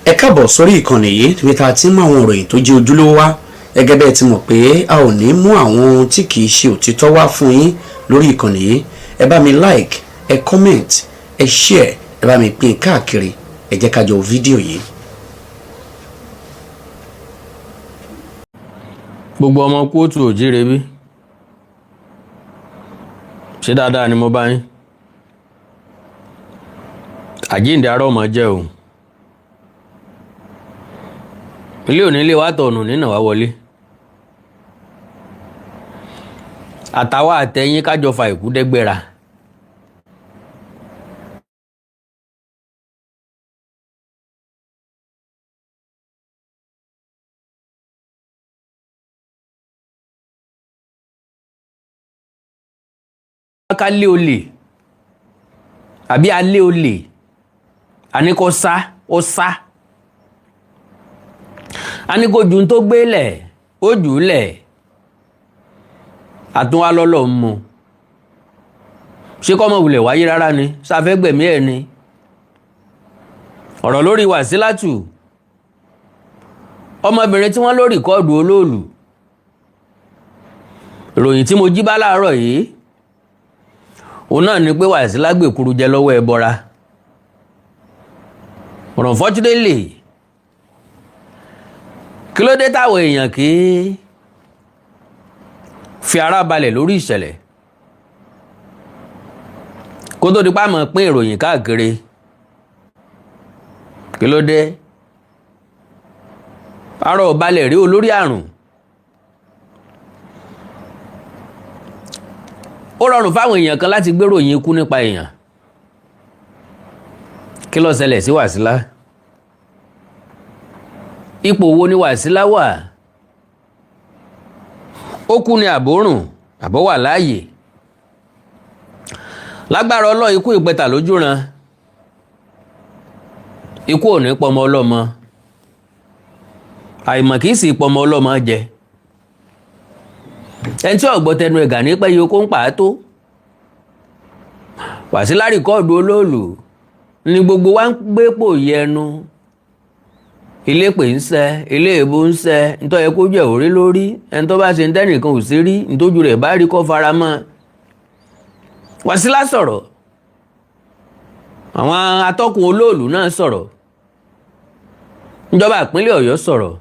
ẹ káàbọ̀ sórí ìkànnì yìí níbi tá a ti ń mú àwọn ìròyìn tó jẹ́ ojúlówó wá gẹ́gẹ́ bẹ́ẹ̀ ti mọ̀ pé a ò ní mú àwọn ohun tí kì í ṣe òtítọ́ wá fún yín lórí ìkànnì yìí. Ẹ bá mi like, ẹ comment, ẹ share, ẹ bá mi pín káàkiri, ẹ jẹ́ ká jọ fídíò yìí. Gbogbo ọmọ kóòtù òjíire bí ṣé dáadáa ni mo bá yín. Àjíǹde ará ọmọ jẹ́ o. Ilé òní ilé wa tọ̀nù nínà wá wọlé. Àtàwà àtẹ̀yìn kájọ fa ìkú dẹ́gbẹ̀ra. Ká lé olè àbí alé olè àní kó sá ó sá àní kó jù tó gbélẹ̀ ó jùlẹ̀ àtúnwá lọ́lọ́ mú ṣé kọ́mọ wulẹ̀ wáyé rárá ni sáfẹ́ gbẹ̀mí ẹ̀ ni. Ọ̀rọ̀ lórí Wàsílátù ọmọbìnrin tí wọ́n ló rìkọ́ọ̀dù Ololu. Ìròyìn tí mo jí bá láàárọ̀ yìí òun náà ni pé Wàsílà gbèkúrú jẹ lọ́wọ́ ẹbọra. Unfortunately kí ló dé táwọn èèyàn kì í fi ara balẹ̀ lórí ìṣẹ̀lẹ̀ kó tó di pa mọ̀ pín ìròyìn káàkiri? Kí ló dé? Ara ò balẹ̀ rí olórí àrùn. Ó rọrùn fáwọn èèyàn kan láti gbéròyìn ikú nípa èèyàn. Kí ló ṣẹlẹ̀ sí Wàsílà? Ipò wo ni Wàsílà wà? Ó kú ni àbórùn àbọ̀ wà láàyè? Lágbára Ọlọ́run ikú ìpẹta lójú ran. Ikú ò ní pọmọ ọlọ́mọ. Àìmọ̀ kìí sì pọmọ ọlọ́mọ jẹ. Ẹni tí ọ̀gbọ́ tẹnu ẹ̀gà ní pẹ́ yóò kó ń pa á tó. Wàsílà rìkọ́ọ̀dù Ololu ni gbogbo wa ń gbé pò yẹnu. Ilé pè ń sẹ́, ilé èbó ń sẹ́, nítorí ẹ kó jẹ́ òrí lórí, ẹni tó bá ṣe ń tẹ́nìkan ò sí rí, nítójú rẹ̀ bá rí kọ́ fara mọ́. Wàsílà sọ̀rọ̀. Àwọn atọ́kùn Ololu náà sọ̀rọ̀. Ìjọba ìpínlẹ̀ Ọ̀yọ́ sọ̀rọ̀.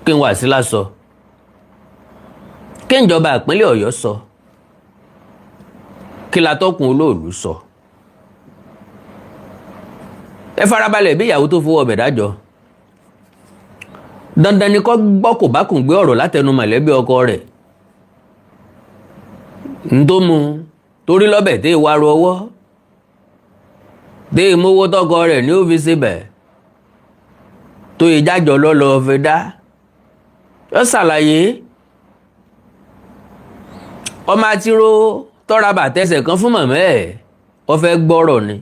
Kí n Wàsílà sọ? Kí ìjọba ìpínlẹ̀ Ọ̀yọ́ sọ? Kí látọ́kùn Ololu sọ? Ẹ farabalẹ̀ bí ìyàwó tó fowó ọbẹ̀ dájọ́. Dandan ni kó gbọ́ kò bá kùn gbé ọ̀rọ̀ látẹnu mọ̀lẹ́bí ọkọ rẹ̀. N tó mu torí lọ́bẹ̀ tí ìwà ro ọwọ́ tí ìmówó tọkọ rẹ̀ ní ó fi síbẹ̀ tó ìjájọ́ lọ́lọ́ fi dá. Yọ ṣàlàyé. Ọmọ àtiró tọ́ra bàtẹ́sẹ̀ kan fún mọ̀mọ́ ẹ̀ ó fẹ́ gbọ́rọ̀ ni.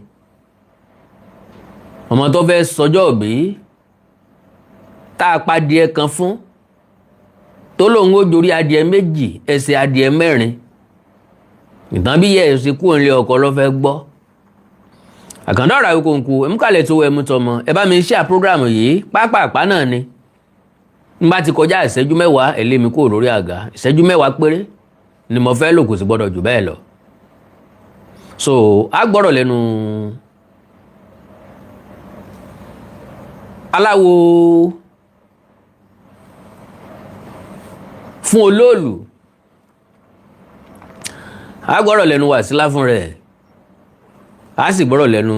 Ọmọ tó fẹ́ sọjọ́ òbí tá a pa adìẹ kan fún tó lóun ó jorí adìẹ méjì ẹsẹ̀ adìẹ mẹ́rin. Ìtàn bí yẹ ẹ̀sìn kú òǹlẹ̀ ọkọ ló fẹ́ gbọ́. Àkàndá ọ̀rọ̀ àwíkòǹkù ẹ̀múkàlẹ̀ tó ẹ̀mú tọmọ ẹ bá mi share prógráàmù yìí pápápá náà ni. N bá ti kọjá ìṣẹ́jú 10 ẹ lé mi kúrò lórí àga. Ìṣẹ́jú 10 péré ni mo fẹ́ lò, kò sì gbọ́dọ̀ jù bẹ́ẹ̀ lọ. So a gbọ́rọ̀ lẹ́nu aláwo fún Ololu. A gbọ́rọ̀ lẹ́nu Wàsílà fún rẹ̀. A sì gbọ́rọ̀ lẹ́nu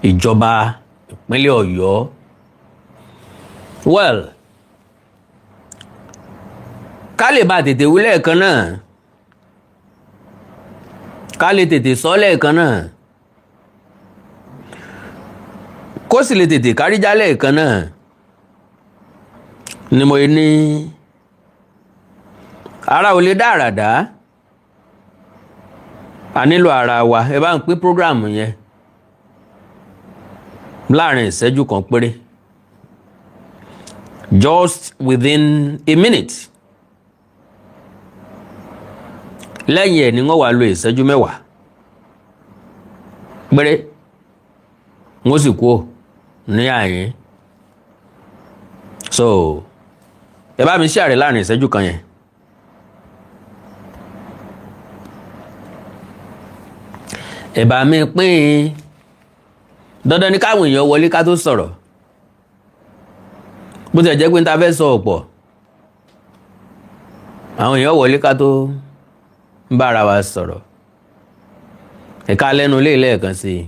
ìjọba ìpínlẹ̀ Ọ̀yọ́. Well, ká lè bá tètè wí lẹ́ẹ̀kan náà, ká lè tètè sọ lẹ́ẹ̀kan náà, kó sì lè tètè káríjá lẹ́ẹ̀kan náà ni mo ní ara ò lè dá àràdá. A nílò ara wa. Ẹ bá ń pín prógráàmù yẹn láàrin ìṣẹ́jú kan péré. Just within a minute. Lẹ́yìn ẹ̀ ni wọ́n wá lo ìṣẹ́jú 10 péré wọ́n sì kú ní àyín. So ẹ bá mi share láàrin ìṣẹ́jú kan yẹn. ẹ bá mi pín dandan ní káwọn èèyàn wọlé ká tó sọ̀rọ̀ bó ti jẹ́ pé n ta fẹ́ sọ ọ̀pọ̀ àwọn èèyàn wọlé ká tó ń bára wa sọ̀rọ̀ ẹ̀ka lẹ́nu lé lẹ́ẹ̀kan sí i.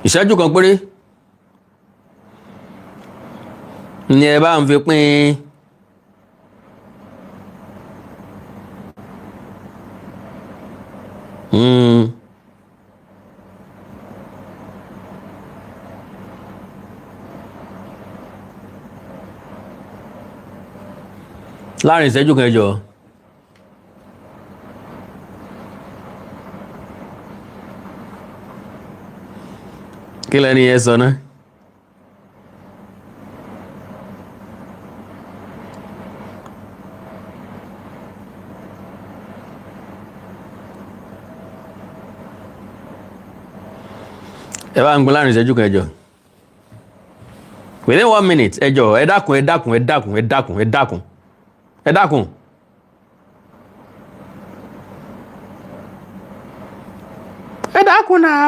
ìṣẹ́jú kan péré ni ẹ bá ń fi pín láàrin ìṣẹ́jú kan ẹ jọ̀ọ́. kí lẹ́ni yẹn sọ náà? ẹ bá ń gbọ́ láàrin ìṣẹ́jú kan ẹ jọ̀ọ́. within 1 minute ẹ jọ̀ọ́ ẹ dákun ẹ dákun ẹ dákun ẹ dákun ẹ dákun ẹ dákun. ẹ dákun náà.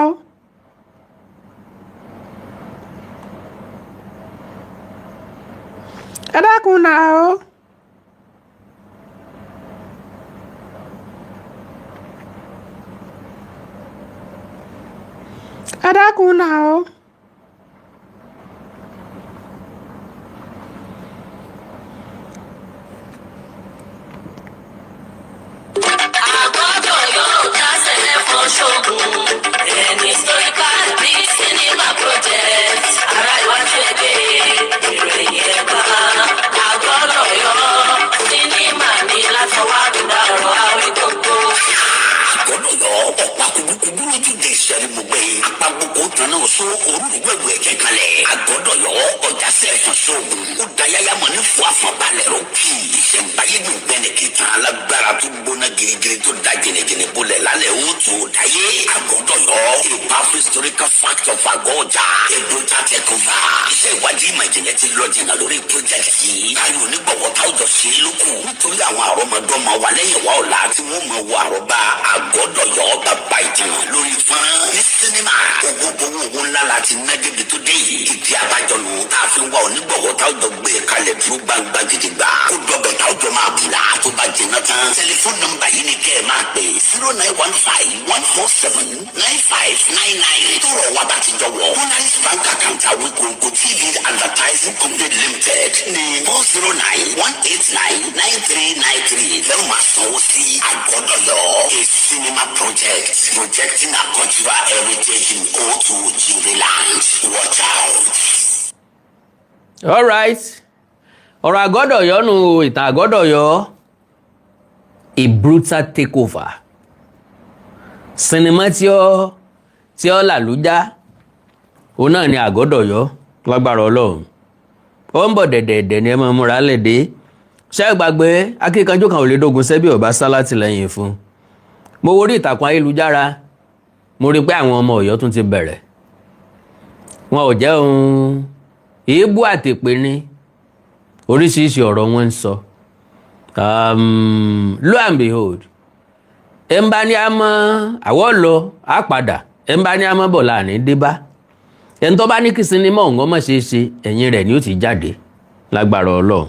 ẹ dákun náà o. ẹ dákun náà o. Historical fact of Agoja, Egbo Aduru iṣẹ́ ìwádìí ìmọ̀ ìjìnlẹ̀ ti lọ jìnnà lórí project yìí. Káyọ̀ onígbọ̀wọ́ táwùjọ ṣe é lókun. Nítorí àwọn àrọ́mọdọ́mọ wa lẹ́yìn wa ọ̀la tí wọ́n mọ̀ wọ àrọ́bá Àgọ́dọ̀yọ́ bàbá ìtàn lórí fún. Ní sinimá, owó ńlá láti ná débi tó dé yìí. Ìdí abájọ nù tá a fi ń wá onígbọ̀wọ́ táwùjọ gbé kalẹ̀ dúró gbangba gidigba. Kó dọ̀bẹ̀ táwùjọ máa bùlà tó bá jìnnà tán. Tẹlifóònù nọ́mbà yìí ni kẹ́ ẹ máa pè 0915-147-9599. Tọrọ wa bá ti jọ wọ̀. Polaris Bank account àwọn Kongo TV Advertising Company Limited ní 409-189-9393. Lẹ́nu máa sanwó sí Àgọ́dọ̀yọ́. A cinema project projecting a cultural heritage in Etu Etu. Watch out. All right. ọ̀rọ̀ Àgọ́dọ̀yọ́ nù ìtàn Àgọ́dọ̀yọ́ a brutal takeover. Sinimá tí ó làlújá òun náà ni Àgọ́dọ̀yọ́ lágbára Ọlọ́run. Ó ń bọ̀ dẹ̀dẹ̀dẹ̀ ni ẹ máa múra lédè. Ṣé ẹ gbàgbé akíkanjú kan ò lè dógun sẹ́bí ọ̀bá sá látìlẹ́yìn fún. Mo wo orí ìtàkùn ayélujára mo rí pé àwọn ọmọ Ọ̀yọ́ tún ti bẹ̀rẹ̀. Wọn ò jẹ́ ohun èébú àtèpè ní oríṣiríṣi ọ̀rọ̀ wọn ń sọ. Lo and behold, ẹ ń bá ní a mọ́ àwọ̀ lọ á padà, ẹ ń bá ní a mọ́ bọ̀ láàrin débá. Ẹni tó bá ní kí sinimá ọ̀hún ọmọ ṣe é ṣe ẹ̀yìn rẹ̀ ni ó ti jáde lágbára Ọlọ́run.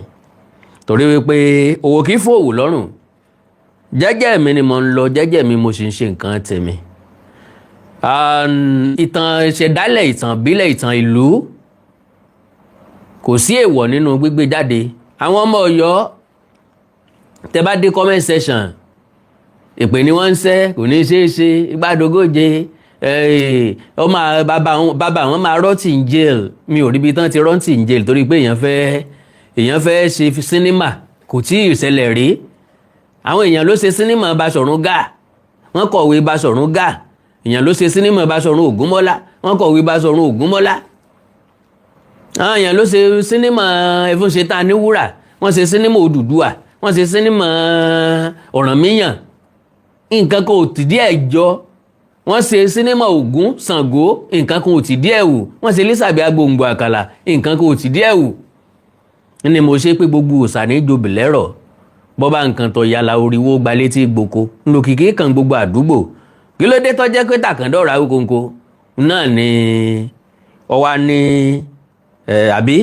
Torí wípé òwò kìí fòwò lọ́rùn. Jẹ́jẹ́ mi ni mo ń lọ, jẹ́jẹ́ mi mo sì ń ṣe nǹkan tèmi. Ìtàn ìṣẹ̀dálẹ̀, ìtàn ìbílẹ̀, ìtàn ìlú kò sí èèwọ̀ nínú gbígbé jáde. Àwọn ọmọ Ọ̀yọ́ tẹ́ bá dé comment section ìpè ni wọ́n ń ṣẹ́ kò ní ṣeé ṣe ìgbàdógóje ọmọ bàbá wọn máa rọ́ọ̀tì in jail. Mi ò rí ibi tán ti rọ́ọ̀tì in jail torí pé èèyàn fẹ́ ṣe sinimá kò tí ì ṣẹlẹ̀ rí. Àwọn èèyàn ló ṣe sinimá Basọ̀run Gáà wọ́n kọ̀wé Basọ̀run Gáà. Èèyàn ló ṣe sinimá Basọ̀run Ògúnmọ́lá wọ́n kọ̀wé Basọ̀run Ògúnmọ́lá. Àwọn èèyàn ló ṣe sinimá Ẹfúnṣetán Níwúrà wọ́n ṣe sinimá Odùduwà wọ́n ṣe sinimá Ọ̀rànmíyàn. Nǹkan kan ò tì díẹ̀ jọ. Wọ́n ṣe sinimá Ògún Ṣàngó nǹkan kan ò tì díẹ̀ wù. Wọ́n ṣe Lísàbí Agbòǹgbò Àkàlà nǹkan kan ò tì díẹ̀ wù. Ní mo ṣe pé gbogbo òòṣà ní jobi lẹ́rọ̀ bọ́bá nǹkan tó yàlà oríwó gba létí gboko ńlòkìkí kan gbogbo àdúgbò. Kí ló dé tó jẹ́ pé Tàkàndọ̀rọ̀ Awíkonko náà ni ọwá ní àbí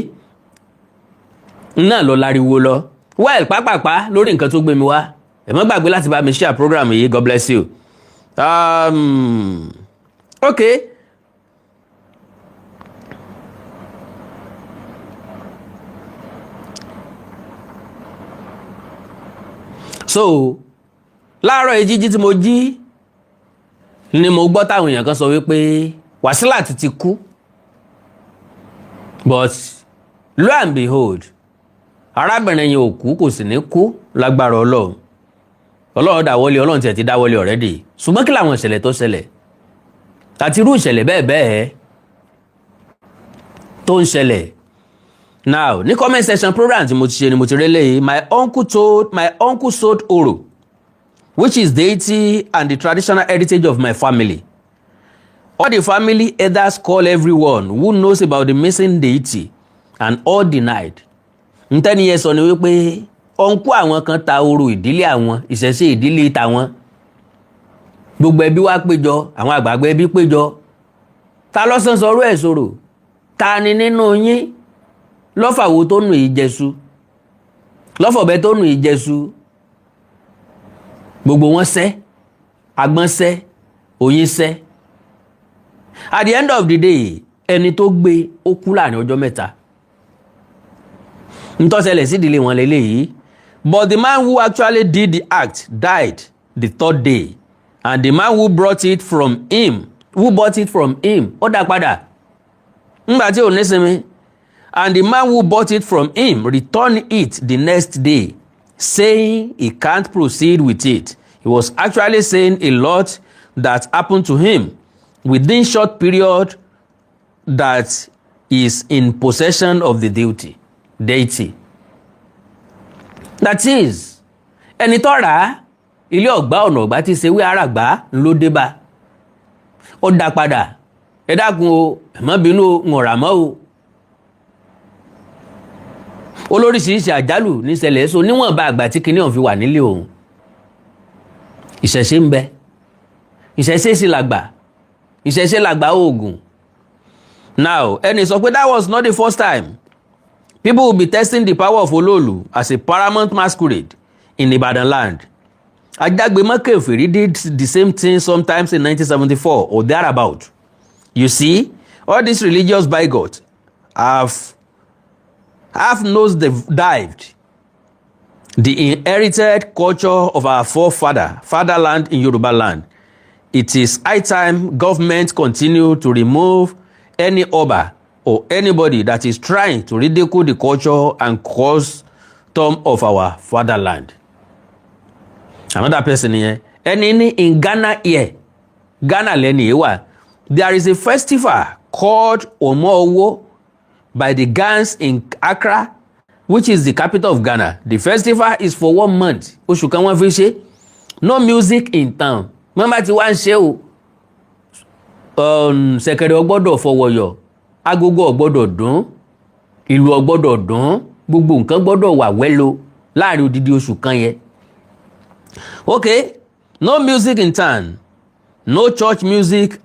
náà lọ láriwo lọ. Well pápápá lórí nǹkan tó gbé mi wá ẹ má gbàgbé láti bá mi share program yìí. God bless you. Okay. So láàárọ̀ ìjíjí tí mo jí ni mo gbọ́ táwọn èèyàn kan sọ wípé Wasilat ti kú. But lo and behold arábìnrin yẹn ò kú kò sì ní kú lágbára Ọlọ́run dáwọ́lé Ọlọ́run tiẹ̀ ti dáwọ́lé already. Ṣùgbọ́n kí làwọn ìṣẹ̀lẹ̀ tó ṣẹlẹ̀ àti irú ìṣẹ̀lẹ̀ bẹ́ẹ̀ tó ń ṣẹlẹ̀. Now ní comment section program tí mo ti ṣe ni mo ti rélé yìí. My uncle sold Oro, which is deity and the traditional heritage of my family. All the family elders call everyone who knows about the missing deity and all denied. Ntẹ́ni yẹn sọ ni wípé ọ̀nkú àwọn kan ta oro ìdílé àwọn ìṣẹ̀ṣe ìdílé tàwọn. Gbogbo ẹbí wá péjọ àwọn àgbààgbà ẹbí péjọ. Ta ló sàn sọ̀rọ̀ ẹ̀ sọ̀rọ̀? Ta ni nínú yín lọ́fàwò tó nù ìjẹsù lọ́fọ̀bẹ tó nù ìjẹsù? Gbogbo wọn sẹ́ agbọ́n sẹ́ oyin sẹ́. At the end of the day ẹni tó gbé ó kú láàrin ọjọ́ mẹ́ta. Ntọ́sẹ̀lẹ̀ sí ìdílé wọn lélẹ́yìí. But the man who actually did the act died the third day, and the man who bought it from him ó dá padà ńgbà tí ò ní sinmi. And the man who bought it from him returned it the next day, saying he can't proceed with it. He was actually saying a lot that happened to him within short period that is in possession of the deity. That is, ẹni tó rà ilé ọ̀gbá ọ̀nà ọ̀gbá tí ṣe wí àràgbá ló dé bá. Ó dá padà. Ẹ dákun o, ẹ má bínú ń ọ̀rà mọ́ o. Olóríṣiríṣi àjálù ní ṣẹlẹ̀ so níwọ̀n bá àgbà tí kinní ọ̀hún fi wà nílé òun. Ìṣẹ̀ṣe ń bẹ. Ìṣẹ̀ṣe sì làgbà. Ìṣẹ̀ṣe làgbà oògùn. Now, ẹni sọ pé that was not the first time people will be testing the power of Ololu as a paramount masquerade in Ibadan land. Ajagbemakeferi did the same thing sometimes in 1974 or thereabout. You see, all these religious bigots have nose-dived the inherited culture of our fatherland in Yoruba land. It is high time government continue to remove any Oba or anybody that is trying to ridicule the culture and custom of our fatherland. Another person here, in Ghana here, Ghana leni ewa, there is a festival called Omo by the Gans in Accra, which is the capital of Ghana. The festival is for 1 month. Oṣù kan wọ́n fi ṣe. No music in town. Mama ti wá ń ṣe o. Ṣẹ̀kẹ̀rẹ̀ ò gbọ́dọ̀ fọwọ́yọ̀. Agogo ò gbọ́dọ̀ dún. Ìlù ò gbọ́dọ̀ dún. Gbogbo nǹkan gbọ́dọ̀ wà wẹ́lo láàrin odidi oṣù kan yẹn. Okay, no music in town. No church music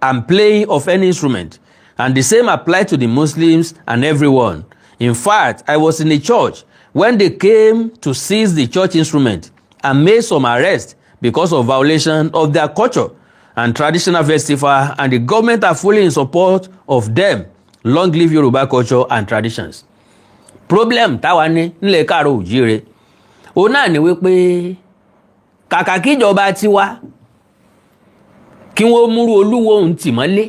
and playing of any instrument. And the same applied to the Muslims and everyone. In fact, I was in a church when they came to seize the church instrument and made some arrests because of violation of their culture and traditional festival, and the government are fully in support of them. Long live Yoruba culture and traditions. problem táwa ní nílẹ̀ káàrọ̀ òjíire òun náà ni wípé kàkà kíjọba tiwa kí wọ́n múrú olúwo òun tì mọ́lé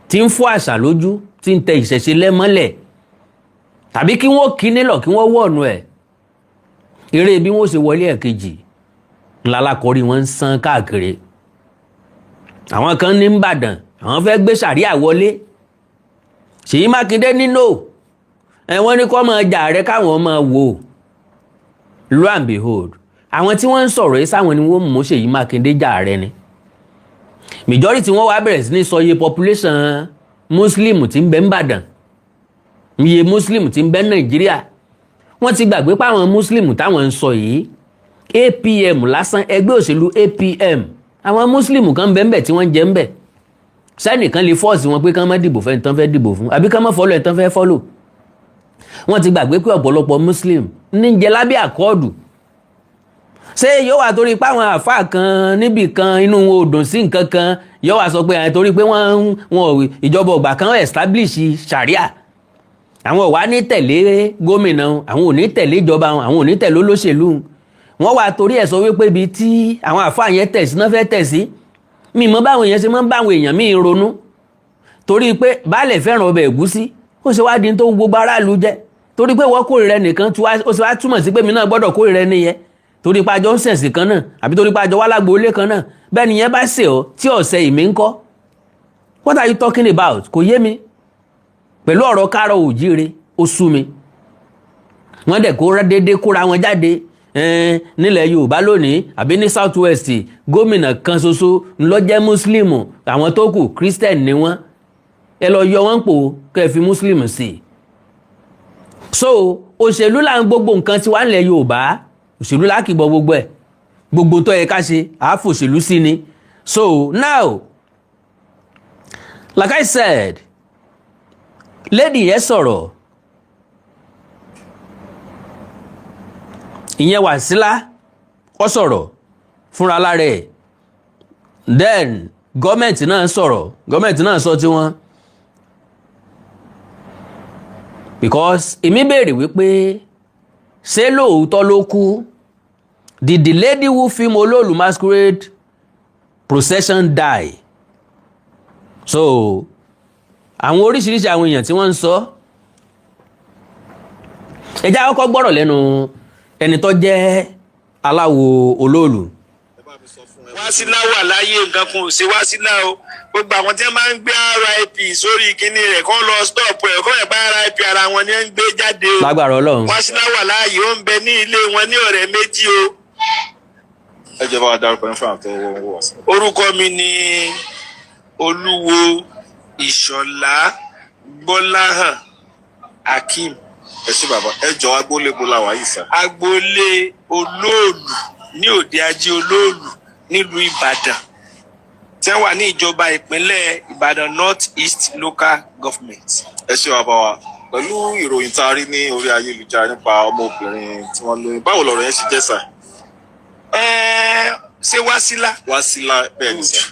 tí ń fọ́ àṣà lójú tí ń tẹ ìṣẹ̀ṣe lẹ́mọ́lẹ̀ tàbí kí wọ́n kí nílọ̀ kí wọ́n wọ̀nù ẹ̀ eré bí wọ́n ṣe wọlé ẹ̀kejì ńlá lákọrí wọn ń san káàkiri àwọn kan ní Ìbàdàn àwọn fẹ́ gbé sàríà wọlé Ṣèyí Mákindé nínú wọ́n ní kó máa jà rẹ káwọn máa wò lo and behold àwọn tí wọ́n ń sọ̀rọ̀ yìí sáwọn ni wọ́n mú Ṣèyí Mákindé jà rẹ ni majority wọ́n wá bẹ̀rẹ̀ sí ní sọ iye population muslim tí ń bẹ Ìbàdàn iye muslim tí ń bẹ Nàìjíríà wọ́n ti gbàgbé pé àwọn muslim táwọn ń sọ yìí APM lásán ẹgbẹ́ òṣèlú APM àwọn muslim kan bẹ́ẹ̀ tí wọ́n jẹ́ ń bẹ̀ sẹ́nìkan lè fọ́ọ̀sì wọn pé kán má dìbò fẹ́ni tán fẹ́ dìbò fún àbí kán má fọ́lọ̀ ẹ̀ tán fẹ́ fọ́lọ̀ wọ́n ti gbàgbé pé ọ̀pọ̀lọpọ̀ muslim ní jẹ lábẹ́ àkọọ́dù ṣé yóò wà torí pé àwọn àfáà kan níbì kan inú wọn ò dùn sí nǹkan kan yóò wà sọ pé torí pé wọ́n ìjọba ọgbà kan establish sharia àwọn ò wá ní tẹ̀lé gómìnà àwọn ò ní tẹ̀lé ìjọba àwọn ò ní tẹ̀lé olóṣèlú wọ́n wà torí ẹ̀ sọ wípé ibi tí àwọn àfáà yẹn tẹ̀ sí náà fẹ́ tẹ̀ sí mi mọ báwọn èèyàn ṣe máa ń báwọn èèyàn míì ronú torí pé baálẹ̀ fẹ́ràn ọbẹ̀ ẹ̀gúsí ó ṣe wá di tó gbogbo aráàlú jẹ torí pé wọ́n kórìíra nìkan ó ṣe wá túmọ̀ sí pé mi náà gbọ́dọ̀ kórìíra ẹni yẹn torí pé àjọ ń sẹ̀sì kan náà àbí torí pé àjọ wà lágbo ilé kan náà bẹ́ẹ̀ nìyẹn bá ṣe ọ́ tí ọ̀sẹ̀ ìmí ń kọ́ what are you talking about kò yé mi pẹ̀lú ọ̀rọ̀ káàrọ̀ òjíire ó sú mi wọ́n dẹ̀ kó déédéé kóra wọn jáde nílẹ̀ Yorùbá lónìí àbí ní South West gómìnà kan ṣoṣo ńlọ jẹ́ Muslim àwọn tó kù Christian ni wọ́n ẹ lọ yọ wọ́n pò kẹ́ fi Muslim sí so òṣèlú là ń gbogbo nǹkan tí wà nílẹ̀ Yorùbá òṣèlú là kìbọ̀ gbogbo ẹ̀ gbogbo tó yẹ ká ṣe àáfò òṣèlú sí ni so now like I said lady yẹn sọ̀rọ̀ ìyẹn Wasilat ó sọ̀rọ̀ fúnra lára ẹ̀ then gọ́ọ̀mẹ̀ntì náà sọ̀rọ̀ gọ́ọ̀mẹ̀ntì náà sọ tí wọ́n because èmi béèrè wípé ṣé lóòótọ́ ló kú did the lady who film Ololu masquerade procession die so àwọn oríṣiríṣi àwọn èèyàn tí wọ́n ń sọ ẹ jẹ́ àkọ́kọ́ gbọ́rọ̀ lẹ́nu ẹni tó jẹ́ aláwo Ololu. Wasilat wà láyé nǹkan kan ò ṣe Wasilat o gbogbo àwọn tí wọ́n máa ń gbé RIP sórí kinní rẹ̀ kọ́ lọ stop ẹ̀ kọ́ ẹ̀ bá RIP ara wọn ni wọ́n ń gbé jáde o. lágbára Ọlọ́run. Wasilat wà láàyè ó ń bẹ ní ilé wọn ní ọ̀rẹ́ méjì o. ẹ jẹ́ bá wa dárúkọ yín fún àwọn tó wọ́n wọ̀ sí. orúkọ mi ni Olúwo Ìṣọ̀lá Gbọ́láhàn Akeem. ẹ ṣé bàbá ẹ jọ agboolé bola wà yìí sá. agboolé Olóòlù ní òde ajé Olóòlù nílùú Ìbàdàn tí wọ́n wà ní ìjọba ìpínlẹ̀ Ìbàdàn North East Local Government. ẹ ṣé bàbá wa pẹ̀lú ìròyìn tá a rí ní orí ayélujára nípa ọmọbìnrin tí wọ́n lóyún báwo lọ̀rọ̀ yẹn ṣe jẹ́ sá. ṣé Wasilat. Wasilat bẹ́ẹ̀ ni sá.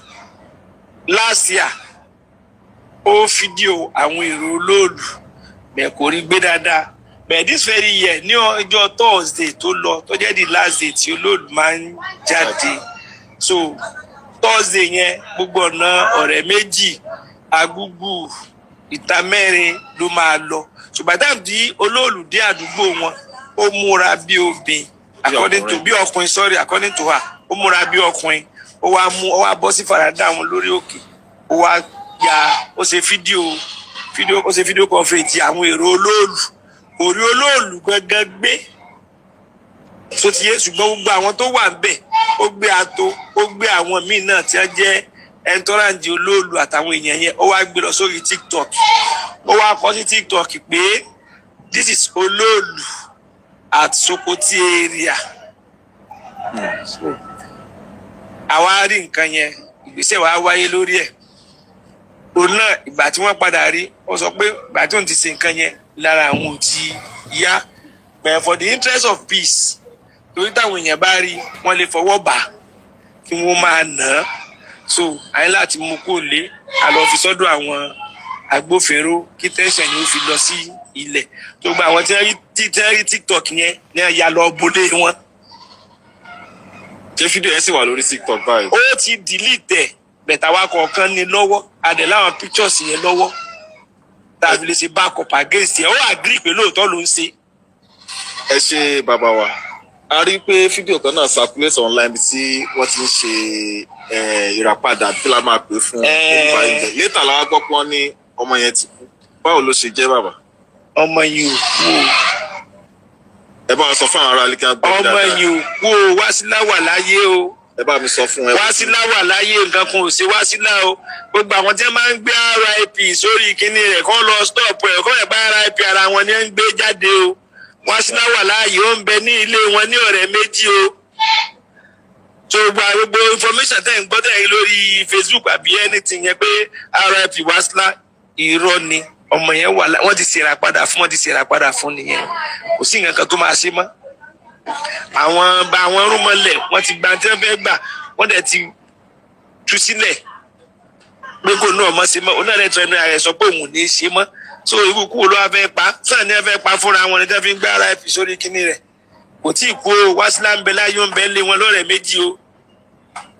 last year ó fídíò àwọn èrò Olóòlù bẹ́ẹ̀ kò rí gbé dáadáa bẹ́ẹ̀ this very year ní ọjọ́ Thursday tó lọ tó jẹ́ the last day tí Olóòlù máa ń jáde so Thursday yẹn gbogbo ọ̀nà ọ̀rẹ́ méjì Agúgù Ìta Mẹ́rin ló máa lọ ṣùgbọ́n táwọn tí Olóòlù dé àdúgbò wọn ó múra bí obìnrin according to bí ọkùnrin sorry according to her ó múra bí ọkùnrin ó wá bọ́ sí farada wọn lórí òkè ó wá ó ṣe fídíò conference àwọn èrò Olóòlù orí Olóòlù gangan gbé so ti yé ṣùgbọ́n gbogbo àwọn tó wà ńbẹ̀ ó gbé ato ó gbé àwọn míì náà tí wọ́n jẹ́ ẹntọ́ràǹdì Olóòlù àtàwọn èèyàn yẹn ó wá gbé lọ sórí TikTok ó wá kọ sí TikTok pé this is Olóòlù at Sokoti area àwa rí nǹkan yẹn ìgbésẹ̀ wa wáyé lórí ẹ̀ òun náà ìgbà tí wọ́n padà rí ó sọ pé ìgbà tí òun ti ṣe nǹkan yẹn lára àwọn ò ti yá but for the interest of peace torí táwọn èèyàn bá rí wọ́n lè fọwọ́ bà kí wọ́n máa nà á so àyè láti mú kó lé àlọ́ fi sọ́dọ̀ àwọn agbófinró kí tẹ́sán ni ó fi lọ sí ilẹ̀ tó gba àwọn tí wọ́n rí TikTok yẹn ní ẹ̀yà lọ bolé wọn. ṣé fídíò yẹn sì wà lórí TikTok báyìí. ó ti delete ẹ̀ bẹ̀tà wa kọ̀ọ̀kan ní lọ́wọ́ adẹ̀ láwọn pictures yẹn lọ́wọ́ tàbí lè ṣe backup against ẹ̀ ó agree pé lóòótọ́ ló ń ṣe. ẹ ṣe bàbá wa a rí i pé fídíò kan náà circulate online tí wọ́n ti ń ṣe ìràpadà bí la máa pè fún ọmọ ilẹ̀ létà làwọn gbọ́ pé wọ́n ní ọmọ yẹn ti kú báwo ló ṣe jẹ́ bàbá. ọmọ yìí ò kú o. ẹ bá wa sọ fún àwọn ará ilé kí wọ́n gbọ́ dáadáa. ọmọ yìí ò kú o, Wásílà wà láyé o. ẹ bá mi sọ fún ẹ. Wásílà wà láyé, nǹkan kan ò ṣe Wásílà o. Gbogbo àwọn tí wọ́n máa ń gbé RIP sórí kinní rẹ̀ kọ́ lọ stop ẹ̀ kọ́ ẹ̀ bá RIP ara wọn ni ń gbé jáde o. Wásílà wà láàyè, ó ń bẹ ní ilé wọn ní ọ̀rẹ́ méjì o. So gbogbo information tẹ̀ ń gbọ́ tẹ̀ lórí Facebook àbí anything yẹn pé RIP Wásílà irọ́ ni. Ọmọ yẹn wà wọ́n ti ṣèrà padà fún nìyẹn. Kò sí nǹkan kan tó máa ṣe mọ́. Àwọn rúmọlẹ̀ wọ́n ti gba tí wọ́n fẹ́ gbà, wọ́n dẹ̀ ti tú sílẹ̀ pé kò náà mọ́ ṣe mọ́. Onáà lẹ́tọ̀ ẹnu ààrẹ sọ pé òun ò ní ṣe mọ́. So irú kú ló wá fẹ́ pa, sáà ní ẹ fẹ́ pa fúnra wọn ni tí wọ́n fi ń gbé RIP sórí kíní rẹ̀. Kò tí ì kú o, Wásílà ń bẹ láyé, ó ń bẹ lé wọn lọ́rẹ̀ méjì o.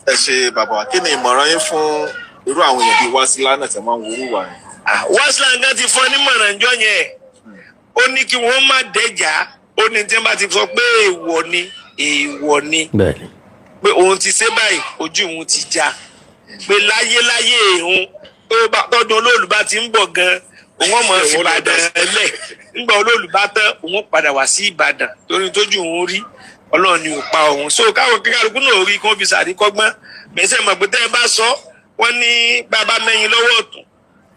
Ẹ ṣe bàbá, kí ni ìmọ̀ràn yín fún irú àwọn èèyàn bíi Wásílà náà tẹ̀ máa ń worú wà yẹn? Wásílà nǹkan ti fọ́ nímọ̀ràn jọ yẹn, ó ní kí wọ́n má dẹ́jà, ó ní tí wọ́n bá ti sọ pé èèwọ̀ ni pé òun ti ṣe báyìí ojú òun ti já, pé láyé òun tọ́dún Olóòlù bá ti ń bọ̀ gan òun ọmọ Ìbàdàn lẹ̀, nígbà Olóòlù bá tán òun padà wá sí Ìbàdàn torí tójú òun rí Ọlọ́run ni ò pa òun. So káwọn kíkàlùkù náà rí kí wọ́n fi sàríkọ́gbọ́n bẹ́sẹ̀ mọ̀ pé tẹ́ ẹ bá sọ wọ́n ní bàbá mẹ́yìn lọ́wọ́ ọ̀tún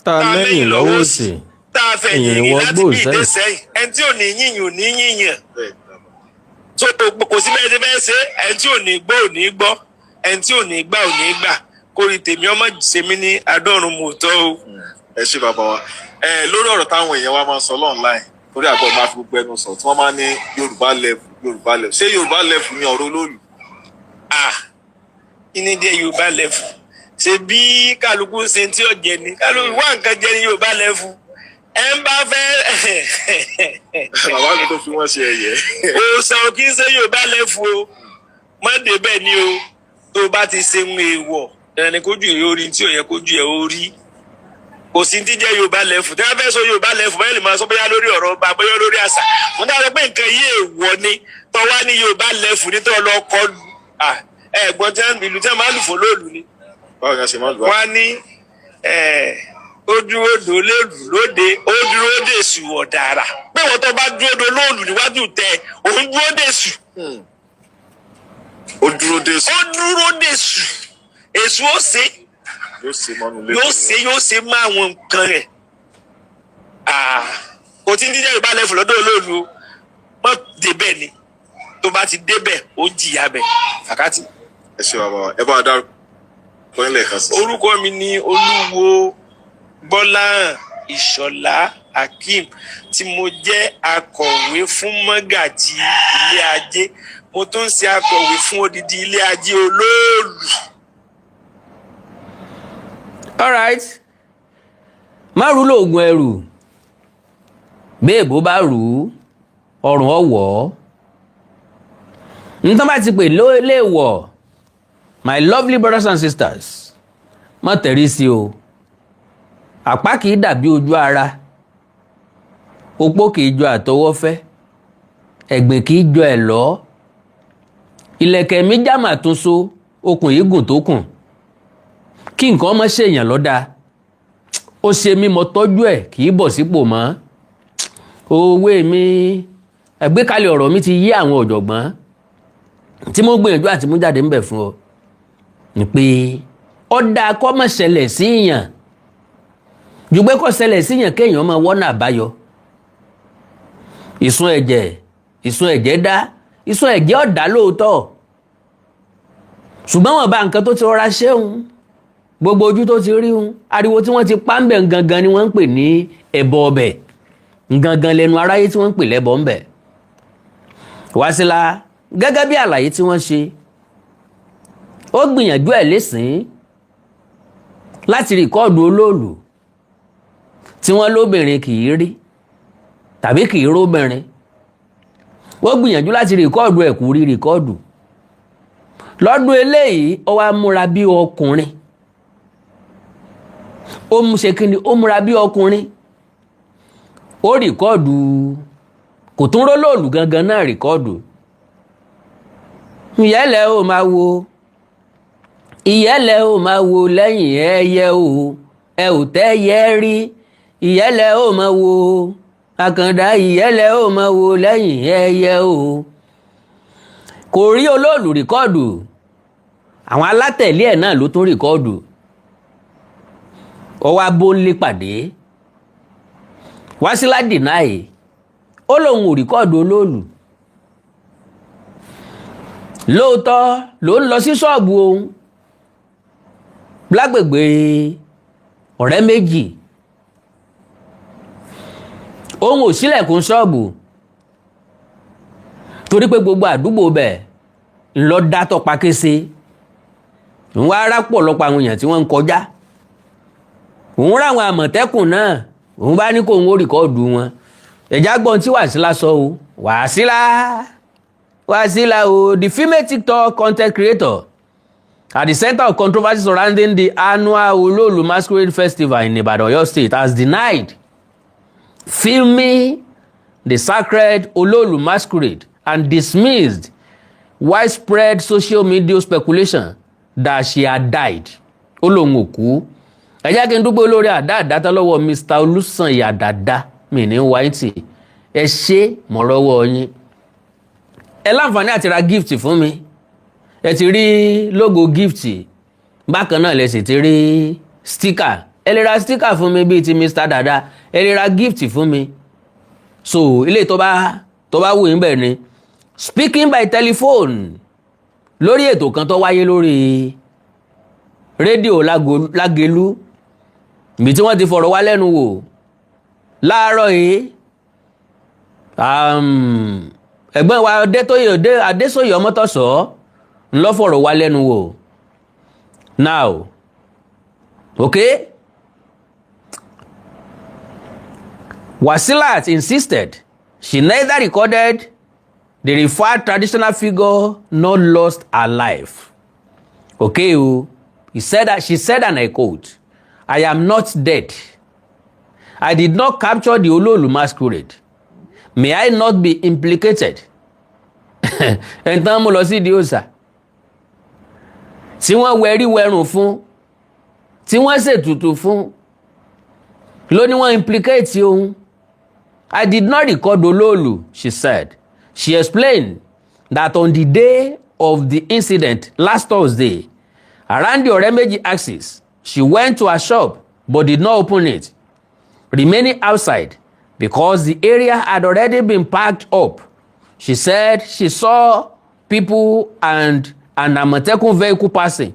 tá a lẹ́yìn lọ́wọ́ òsì tá a fẹ́ yìnyín láti bí ìdé sẹ́yìn, ẹni tí ò ní yìnyín ò ní yìnyín. So kò sí bẹ́ẹ̀ bẹ́ẹ̀ ṣe, ẹni tí ò ní gbọ́ ò ní gbọ́, ẹni tí ò ní gbà ò ní gbà, kórìí tèmi ọmọ ṣèmi ní adọ́run mòótọ́ o. Ẹ ṣe bàbá wa lórí ọ̀rọ̀ táwọn èèyàn wa máa ń sọ online torí àgbọ̀ máa fi gbogbo ẹnu sọ tí wọ́n máa ń ní Yorùbá level ṣé Yorùbá level ni ọ̀rọ̀ Olóòlù? Ìní díẹ̀ Yorùbá level ṣe bí kálukú ṣe tí ó jẹ ni, kálukú wá nǹkan jẹ ní Yorùbá level. Ẹ ń bá fẹ́ bàbá mi tó fi wọ́n ṣe ẹ̀yẹ. Òòsàn kì í ṣe Yorùbá level o, má débẹ̀ ni o. Tó bá ti ṣe ń èèwọ̀ ẹni kójú ẹ̀ orí tí ò yẹ kójú ẹ̀ orí. Kò sí ti jẹ́ Yorùbá level. Tí wọ́n fẹ́ sọ Yorùbá level báyìí lè máa sọ bóyá lórí ọ̀rọ̀ ọba bóyá lórí àṣà. Mo dára pé nǹkan yé èèwọ̀ ni tó wá ní Yorùbá level ní tó lọ kọlù. Ẹ̀gbọ́n tí ìlú tí wọ́n máa lù fún Olóòlù ni. Báwo ni a ṣe máa lù wá? Wọ́n ní ó dúró dòlérù lóde, ó dúró dèṣù ọ̀dàrà. Pé wọ́n tó bá dúró dolóòlù níwájú tẹ, òun dúró dèṣù. Ó dúró dèṣù. Ó dúró dèṣù. Èṣù ó ṣe. Yóò ṣe má àwọn nǹkan rẹ̀. Kò tí ń díjẹ́ Yorùbá level lọ́dọ̀ Olóòlù o. Wọ́n débẹ̀ ni. Tó bá ti débẹ̀, ó jìyà bẹ̀. Àkátì. Ẹ ṣe bàbá ẹ bá a dárúkọ ilé kan sí. Orúkọ mi ni Olúwo Bọ́láhàn Ìṣọ̀lá Hakeem tí mo jẹ́ akọ̀wé fún mọ́gàjí ilé ajé, mo tún ń ṣe akọ̀wé fún odidi ilé ajé Olóòlù. Alright, má rú lóògùn ẹrù béèbó bá rú ọrùn ọwọ́ nǹkan bá ti pè léèwọ̀. My lovely brothers and sisters, má tẹ̀rí sí o. Àpá kìí dàbí ojú ara, opó kìí jọ àtọwọ́fẹ́, ẹ̀gbìn kìí jọ ẹ̀lọ́, ìlẹ̀kẹ̀ mi jámà tún so, okùn yìí gùn tó kùn. Kí nǹkan má ṣèyàn lọ́dà, ó ṣe mí mo tọ́jú ẹ̀ kìí bọ̀ sípò mọ́. Òwe mi, àgbékalẹ̀ ọ̀rọ̀ mi ti yí àwọn ọ̀jọ̀gbọ́n tí mo gbìyànjú àti mú jáde ń bẹ̀ fún ọ. Ni pé ọ̀dà kọ́ mọ̀ ṣẹlẹ̀ síyàn jù pé kọ́ ṣẹlẹ̀ síyàn kéèyàn máa wọ́nà àbáyọ. Ìsun ẹ̀jẹ̀ dá, ìsun ẹ̀jẹ̀ ọ̀dá lóòótọ́, ṣùgbọ́n wọn bá nǹkan tó ti rọra ṣéun, gbogbo ojú tó ti rí un, ariwo tí wọ́n ti pa ń bẹ̀ gangan ni wọ́n ń pè ní ẹbọ ọbẹ̀, gangan lẹ́nu aráyé tí wọ́n ń pè lẹ́bọ ń bẹ̀. Wásílà gẹ́gẹ́ bí àlàyé tí wọ́n ṣe, ó gbìyànjú ẹ̀ lẹ́sìn láti rìkọ́ọ̀dù Olóòlù tí wọ́n lóbìnrin kì í rí tàbí kì í róbìnrin wọ́n gbìyànjú láti rìkọ́ọ̀dù ẹ̀ kò rí rìkọ́ọ̀dù lọ́dún eléyìí ó wá múra bí ọkùnrin ó mú ṣe kí ni ó múra bí ọkùnrin ó rìkọ́ọ̀dù kò tún rólóòlù gangan náà rìkọ́ọ̀dù ìyẹ́lẹ̀ ó máa wo ìyẹ́lẹ̀ ó máa wo lẹ́yìn ẹyẹ o ẹ ò tẹ́yẹ rí ìyẹ́lẹ̀ ó máa wo àkàndá ìyẹ́lẹ̀ ó máa wo lẹ́yìn ẹyẹ o kò rí olóòlù rìkọ́ọ̀dù àwọn alátẹ̀lé ẹ̀ náà ló tún rìkọ́ọ̀dù ó wá bóńlé pàdé Wasilat deny ó lóun ò rìkọ́ọ̀dù olóòlù lóòótọ́ ló ń lọ sí ṣọ́ọ̀bù òun lágbègbè ọ̀rẹ́ méjì òun ò ṣílẹ̀kùn ṣọ́ọ̀bù torí pé gbogbo àdúgbò bẹ̀ ńlọ dátọ̀ pakése òun wá rápọ̀ lọ́pọ̀ àwọn èèyàn tí wọ́n ń kọjá òun ráwọn àmọ̀tẹ́kùn náà òun bá ní kó òun ó rìkọ́ọ̀dù wọn ẹ̀já gbọ́n tí Wasilat sọ o Wasilat o the female TikTok content creator at the center of controversy surrounding the annual Ololu Masquerade Festival in Ibadan, Oyo State, has denied filming the sacred Ololu Masquerade and dismissed widespread social media speculation that she had died. Ó lóun ò kú. Ẹ jẹ́ kí n dúpẹ́ olórí àdáàdátá lọ́wọ́ Mr. Olùsànyà Dàda mi ní wáìtì. Ẹ ṣé mọ̀rọ́wọ́ yín. Ẹ láǹfààní àti ra gift fún mi. Ẹ ti rí logo gift. Bákan náà lẹ sì ti rí sticker. Ẹ lè ra sticker fún mi bíi ti Mr. Dàda. Ẹ lè ra gift fún mi. So ilé tó bá wù yín bẹ́ẹ̀ ni. Speaking by telephone lórí ètò kan tó wáyé lórí rédíò Lágelú ibi tí wọ́n ti fọ̀rọ̀ wá lẹ́nu wò láàárọ̀ yìí ẹ̀gbọ́n wa Adésòyè Ọmọ́tọ̀sọ́ ń lọ fọ̀rọ̀ wá lẹ́nu wò now okay Wasilat insisted she neither recorded the referred traditional figure nor lost her life. Okay, she said, and I quote, "I am not dead. I did not capture the Ololu masquerade. May I not be implicated?" Ẹ̀ntàn mo lọ sí di òòṣà. Tí wọ́n wẹ̀rí wẹ̀rùn fún, tí wọ́n ṣètùtù fún, ló ní wọ́n implicate òun. I did not record Ololu, she said. She explained that on the day of the incident last Thursday, around the Oremeji axis, she went to her shop but did not open it, remaining outside because the area had already been packed up. She said she saw people and an Amotekun vehicle passing,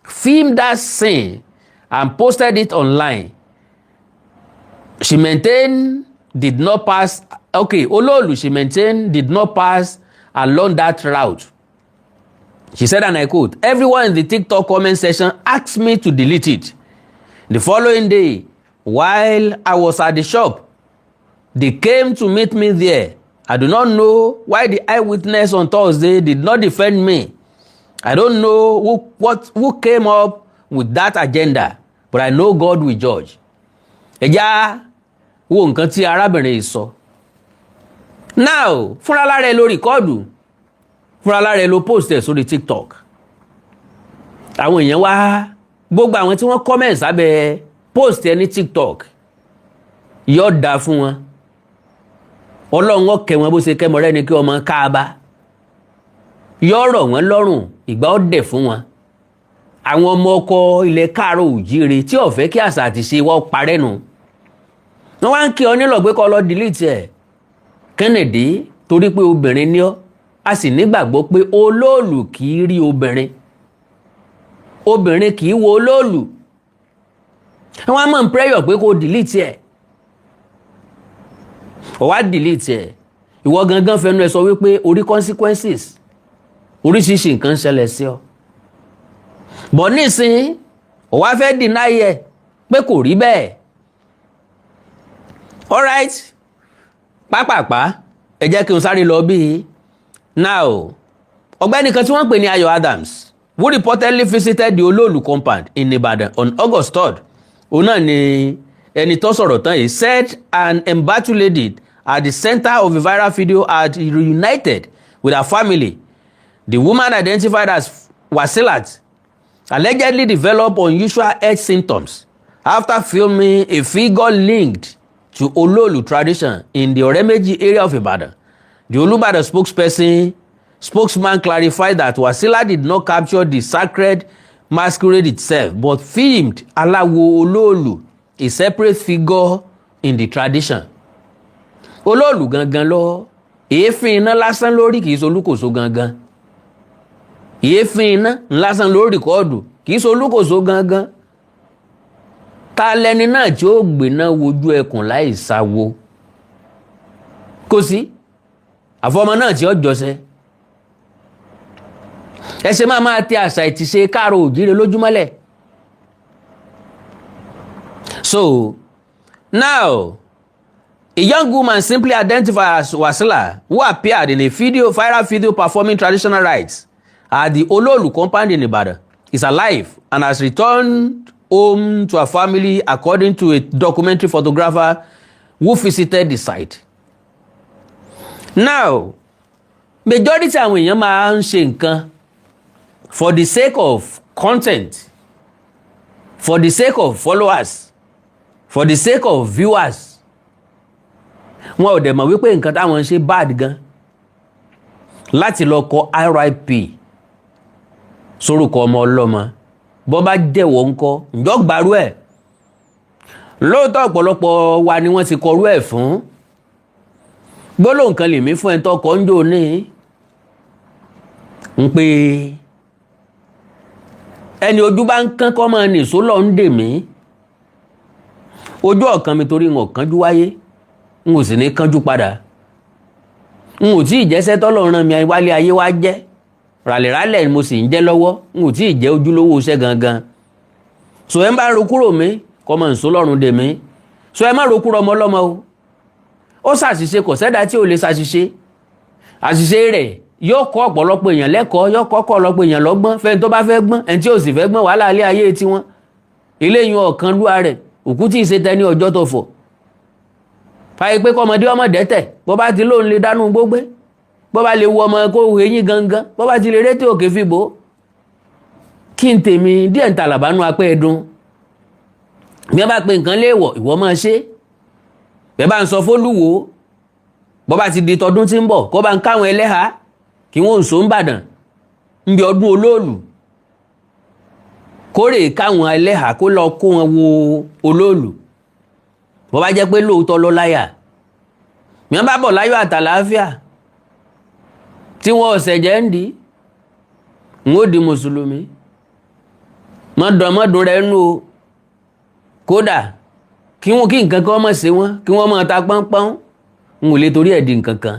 filmed that scene and posted it online. She maintained did not pass. Okay, Ololu, she maintained, did not pass along that route. She said, and I quote, "Everyone in the TikTok comment section asked me to delete it. The following day, while I was at the shop, they came to meet me there. I do not know why the eyewitness on Thursday did not defend me. I don't know who came up with that agenda, but I know God will judge." Ẹja wo nǹkan tí arábìnrin yìí sọ. Now, fúnra lára ẹ ló rìkọ́ọ̀dù, fúnra lára ẹ ló post ẹ̀ sórí TikTok. Àwọn èèyàn wá gbogbo àwọn tí wọ́n comment sábẹ́ post ẹ ní TikTok yóò dá fún wọn. Ọlọ́run ó kẹ́ wọn bó ṣe kẹ́ mọ́rẹ́ ni kí ọmọ káàbá. Yóò rọ̀ wọ́n lọ́rùn ìgbà ó dẹ̀ fún wọn. Àwọn ọmọ ọkọ ilẹ̀ Káàárọ̀ Oòjíire tí ó fẹ́ kí àṣà àti ṣe wọ́n parẹ́ nù. Wọ́n wá ń kí ọ nílò pé kó lọ delete ẹ̀. Kennedy torí pé obìnrin ni ọ́, a sì nígbàgbọ́ pé olóòlù kì í rí obìnrin. Obìnrin kì í wo olóòlù. Wọ́n á mọ̀ ń prayer pé kó delete ẹ̀. Ó wá delete ẹ̀. Ìwọ gangan fẹnu ẹ sọ wípé orí consequences. Oríṣiríṣi nǹkan ṣẹlẹ̀ sí ọ. Bọ̀ nísìn ó wá fẹ́ deny ẹ̀ pé kò rí bẹ́ẹ̀. alright pápápá ẹ jẹ́ kí n sáré lọ bí now ọ̀gbẹ́ni kan tí wọ́n pè ní Ayọ̀ Adams who reportedly visited the Ololu compound in Ibadan on August 3rd òun náà ni ẹni tó sọ̀rọ̀ tán yìí said an embattled lady at the center of a viral video had reunited with her family. The woman, identified as Wasilat, allegedly developed unusual health symptoms after filming a figure linked to Ololu tradition in the Oremeji area of Ibadan. The Olubadan spokesman clarified that Wasilat did not capture the sacred masquerade itself, but filmed Alawo Ololu, a separate figure in the tradition. Ololu gangan lọ èéfín iná lásán lórí kìí solúkòso gangan. Èéfín iná lásán lórí kọ́ọ̀dù kìí solúkòso gangan. Ta lẹni náà tí ó gbéná wojú ẹkùn láì sáwo. Kò sí àfọmọ náà tí ó jọsẹ. Ẹsẹ̀ máa tẹ àṣà ìtìṣe káàró òjíire lójúmọ́lẹ̀. So now a young woman simply identified as Wasilat, who appeared in a viral video performing traditional rites at the Ololu compound in Ibadan, is alive and has returned home to her family, according to a documentary photographer who visited the site. Now, majority àwọn èèyàn máa ń ṣe nǹkan for the sake of content, for the sake of followers, for the sake of viewers. Wọn ò dẹ̀ mọ̀ wípé nǹkan táwọn ṣe bad gan láti lọ kọ RIP sórúkọ ọmọ ọlọ́mọ bọ́ bá jẹ́wọ́ ńkọ́ ǹjọ́ gbàrú ẹ̀ lóòótọ́ ọ̀pọ̀lọpọ̀ wa ni wọ́n ti kọrú ẹ̀ fún gbólóhùn kan lèmi fún ẹ̀ tọkọ ń jò ní ń pé ẹni ojú bá ń kán kọ́ máa nìṣó lọ ń dè mí ojú ọ̀kan mi torí wọn kánjú wáyé n ò sì ní kánjú padà n ò tí ì jẹ́sẹ́ tọ́lọ́run rán mi wálé ayé wá jẹ́ ràlẹ̀ràlẹ̀ mo sì ń jẹ́ lọ́wọ́ n ò tí ì jẹ́ ojúlówó iṣẹ́ gangan so ẹ ń bá ro kúrò mi kọ́ mọ̀ nsó lọ́rùn dè mí so ẹ má ro kúrò ọmọ ọlọ́mọ o ó ṣàṣìṣe kò sẹ́dá tí ò lè ṣàṣìṣe àṣìṣe rẹ̀ yóò kọ́ ọ̀pọ̀lọpọ̀ èèyàn lẹ́kọ̀ọ́ yóò kọ́ ọ̀pọ̀lọpọ̀ èèyàn lọ́gbọ́n fẹ́ni tó bá fẹ́ gbọ́n ẹni tí ò sì fẹ́ gbọ́n wàhálà alẹ́ ayé tiwọn eléyìí ọ̀kan lúwa rẹ̀ òkú tí ì ṣe tẹni ọjọ́ tó fọ̀ fàyè pé kọ́mọdé ọmọ dẹ́tẹ̀ bó bá ti lóun lè dánú gbógbé bó bá lè wo ọmọ kó hu eyín gangan bó bá ti lè rétí òkè fìbò kí n tèmi díẹ̀ ń tàlàbánú apẹ́ ẹ̀dùn bí wọ́n bá pe nǹkan léèwọ̀ ìwọ máa ṣe bẹ́ẹ̀ bá ń sọ fólúwo bó bá ti di tọdún tí ń bọ̀ kó bá ń káwọn ẹlẹ́hà kí wọ́n ń so ń bàdàn ń bí ọdún Olóòlù kórè káwọn ẹlẹ́hà kó lọ kó wọn wo Olóòlù bó bá jẹ́ pé lóòótọ́ ló láyà mi bá bọ̀ láyọ̀ àtàlàáfíà tí wọ́n ọ̀sẹ̀ jẹ́ ń di ń ó di mùsùlùmí mọ́dún rẹ̀ nù o kódà kí nǹkan kan mọ̀ sí wọn kí wọ́n mọ̀ ta pọ́npọ́n ń ò lè torí ẹ̀ di nǹkan kan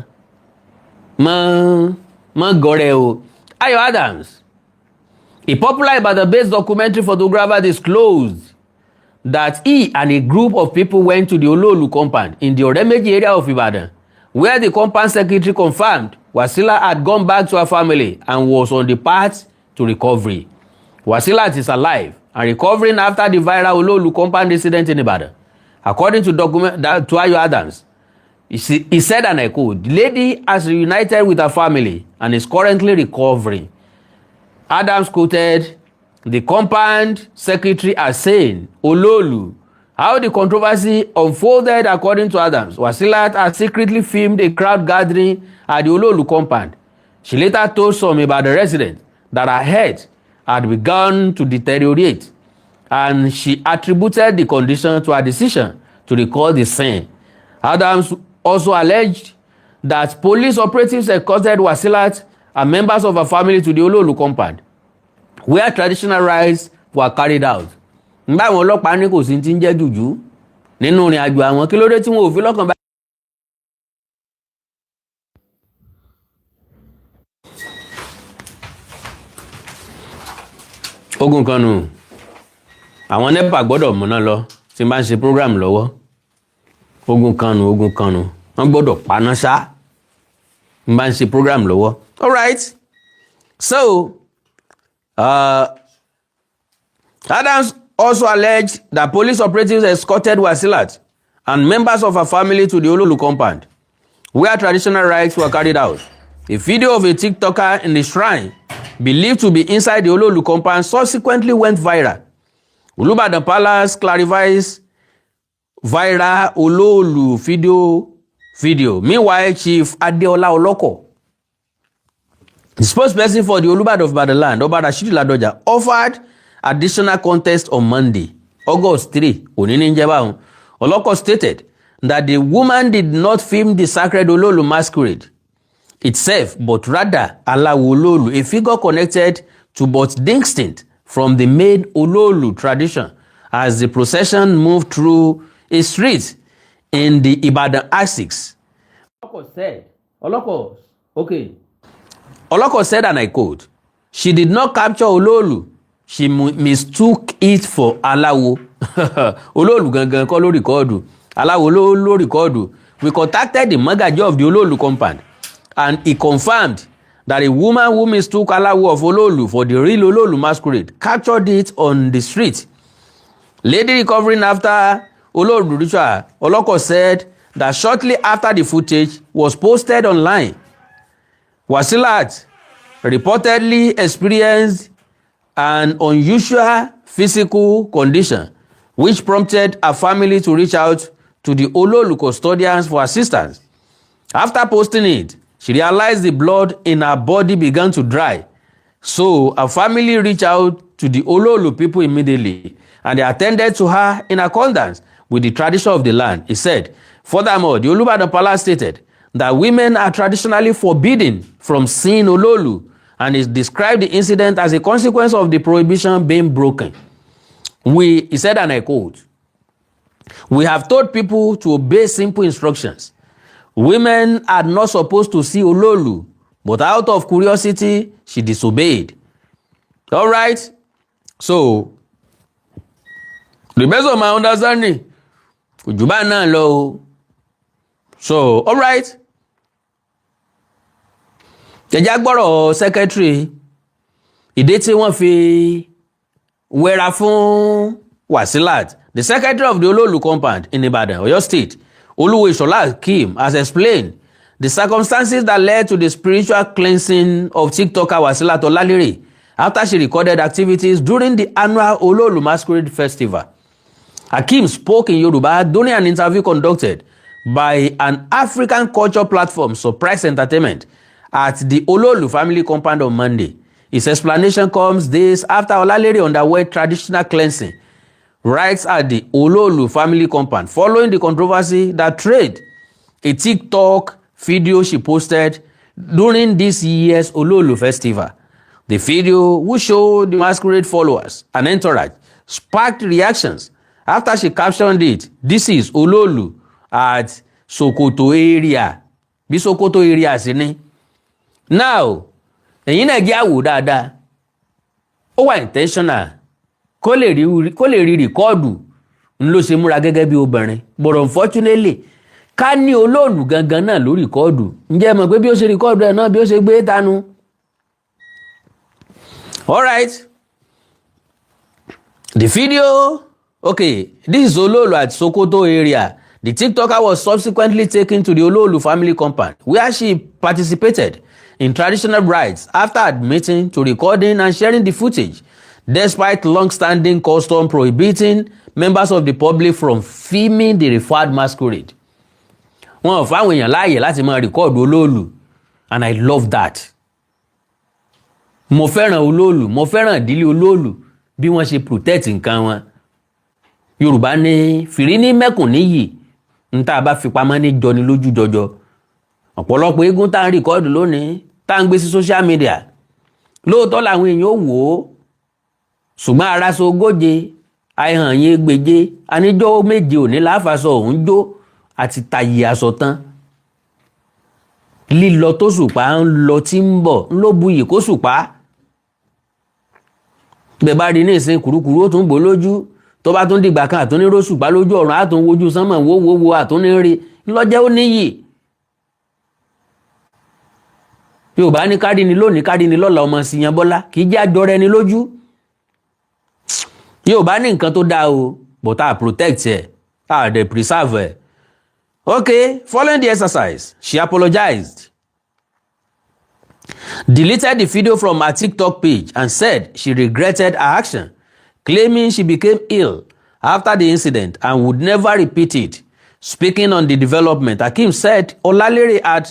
mọ́ gọ́rẹ́ o. Ayọ̀ Adams, a popular Ibadan-based documentary photographer, disclosed that he and a group of people went to the Ololu compound in the Oremeji area of Ibadan, where the compound secretary confirmed Wasilat had gone back to her family and was on the path to recovery. Wasilat is alive and recovering after the viral Ololu compound incident in Ibadan. According to Ayọ̀ Adams, he said, and I quote, "The lady has reunited with her family and is currently recovering." Adams quoted the compound secretary as saying, Ololu, how the controversy unfolded. According to Adams, Wasilat had secretly filmed a crowd gathering at the Ololu compound. She later told some Ibadan residents that her health had begun to deteriorate, and she attributed the condition to her decision to record the scene. Adams also alleged that police operatives escorted Wasilat and members of her family to the Ololu compound, where traditional rites were carried out. Nígbà àwọn ọlọ́pàá ní kò sí ti ń jẹ́ jùjú nínú ìrìn àjò àwọn, kí ló dé tí wọn ò fi lọ́kàn bá. Ogun kan nù, àwọn NEPA gbọ́dọ̀ múná lọ tí n bá ń ṣe program lọ́wọ́. ogun kanu wọ́n gbọ́dọ̀ paná ṣá n bá ń ṣe program lọ́wọ́. All right, so Adams also alleged that police operatives escorted Wasilat and members of her family to the Ololu compound, where traditional rites were carried out. A video of a TikToker in the shrine, believed to be inside the Ololu compound, subsequently went viral. Ilu Ibadan Palace clarifies viral Ololu video. Meanwhile, Chief Adeola Oloko, the spokesperson for the Olu of Ibadan land, Oba Rashidi Ladoja, offered additional context on Monday, August 3. Oloko stated that the woman did not film the sacred Ololu masquerade itself, but rather Alawo Ololu, a figure connected to but distinct from the main Ololu tradition, as the procession moved through a street in the Ibadan axis. Oloko said, and I quote, "She did not capture Ololu. She mistook it for Alawo." Ololu gangan kọ́ ló rìkọ́ọ̀dù. Alawo ló rìkọ́ọ̀dù. We contacted the Magaji of the Ololu compound, and he confirmed that a woman who mistook Alawo of Ololu for the real Ololu masquerade captured it on the street. Lady recovering after Ololu ritual, Oloko said that shortly after the footage was posted online, Wasilat reportedly experienced an unusual physical condition, which prompted her family to reach out to the Ololu custodians for assistance. After posting it, she realized the blood in her body began to dry. So her family reached out to the Ololu people immediately, and they attended to her in accordance with the tradition of the land. He said, furthermore, the Olu Ibadan Palace stated that women are traditionally forbidden from seeing Ololu, and he described the incident as a consequence of the prohibition being broken. He said, and I quote, "We have told people to obey simple instructions. Women are not supposed to see Ololu, but out of curiosity, she disobeyed." All right, so the best of my understanding, Kujuba na lo. So, all right. Jagboro secretary, ìdí tí wọ́n fi wẹ́ra fún Wasilat, the secretary of the Ololu compound in Ibadan, Oyo State, Oluweshola Kim, has explained the circumstances that led to the spiritual cleansing of TikToker Wasilat Olalere after she recorded activities during the annual Ololu Masquerade Festival. Hakim spoke in Yoruba during an interview conducted by an African culture platform, Surprise Entertainment, at the Ololu family compound on Monday. His explanation comes days after Olalere underwent traditional cleansing rites at the Ololu family compound following the controversy that trailed a TikTok video she posted during this year's Ololu festival. The video, which showed the masquerade followers and entourage, sparked reactions after she captioned it, "This is Ololu at Sokoto area." Bí Sokoto area sí ni. Now, ẹ̀yin náà jẹ́ àwò dáadáa. Ó wà intentional. Kó lè rí rìkọ́ọ̀dù ń ló ṣe múra gẹ́gẹ́ bí obìnrin. But unfortunately, ká ní Ololu gangan náà ló rìkọ́ọ̀dù. Ǹjẹ́ mọ̀ pé bí ó ṣe rìkọ́ọ̀dù ẹ̀ náà bí ó ṣe gbé tánu. All right. The video, okay, this is Ololu at Sokoto area. The TikToker was subsequently taken to the Ololu family compound, where she participated in traditional rites after admitting to recording and sharing the footage, despite long-standing custom prohibiting members of the public from filming the referred masquerade. Wọ́n fáwọn èèyàn láàyè láti máa record Ololu, and I love that. Mo fẹ́ràn Ololu, mo fẹ́ràn ìdílé Ololu bí wọ́n ṣe protect nǹkan wọn. Yorùbá ní fìrí ní mẹ́kùn níyì, ń tá bá fi pamọ́ ní jọni lójú jọjọ. Ọ̀pọ̀lọpọ̀ eégún tá ń record lónìí, tá ń gbé sí social media. Lóòótọ́ làwọn èèyàn ó wò ó. Ṣùgbọ́n araṣọ ogóje, àìhàn yín gbèje, aníjọ́ méje òní láfàṣọ òun jó àti tàyè aṣọ tán. Lílọ tó ṣùpá ń lọ tí ń bọ̀ ń ló buyì kó ṣùpá. Bẹ̀ bá rí ní ìsìn kùrukùru ó tún gbó lójú, tó bá tún dìgbà kan àtúní róṣùpá lójú ọ̀run àtún wojú sánmọ̀ wo àtúní rí lọ́jẹ́ ó níyì. Yorùbá ní kárí ni lónìí kárí ni lọ́la ọmọ sí yan bọ́lá kì í jẹ́ àjọrẹ ni lójú. Yorùbá ní nǹkan tó dáa o but I protect ẹ̀ they preserve ẹ̀. Okay, following the exercise, she apologized, deleted the video from her TikTok page and said she regretted her action, claiming she became ill after the incident and would never repeat it. Speaking on the development, Hakeem said Olalere had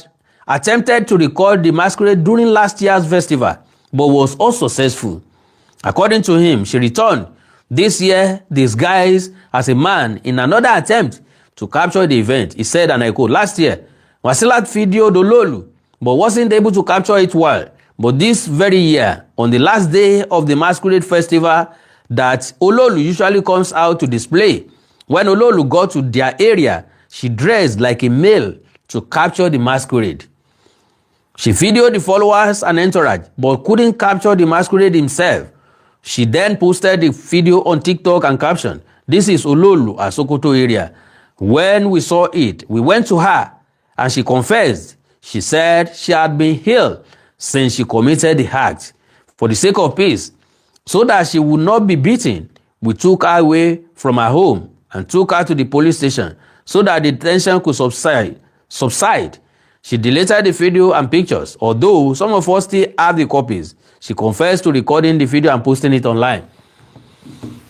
attempted to record the masquerade during last year's festival but was unsuccessful. According to him, she returned this year disguised as a man in another attempt to capture the event. He said, and I quote, last year, Wasilat videoed Ololu but wasn't able to capture it well. But this very year, on the last day of the masquerade festival that Ololu usually comes out to display, when Ololu got to their area, she dressed like a male to capture the masquerade. She videoed the followers and entourage but couldn't capture the masquerade himself. She then posted the video on TikTok and captioned, "This is Ololu at Sokoto area. When we saw it, we went to her and she confessed. She said she had been ill since she committed the act. For the sake of peace, so that she would not be beaten, we took her away from her home and took her to the police station so that the tension could subside. She deleted the video and pictures, although some of us still have the copies. She confessed to recording the video and posting it online."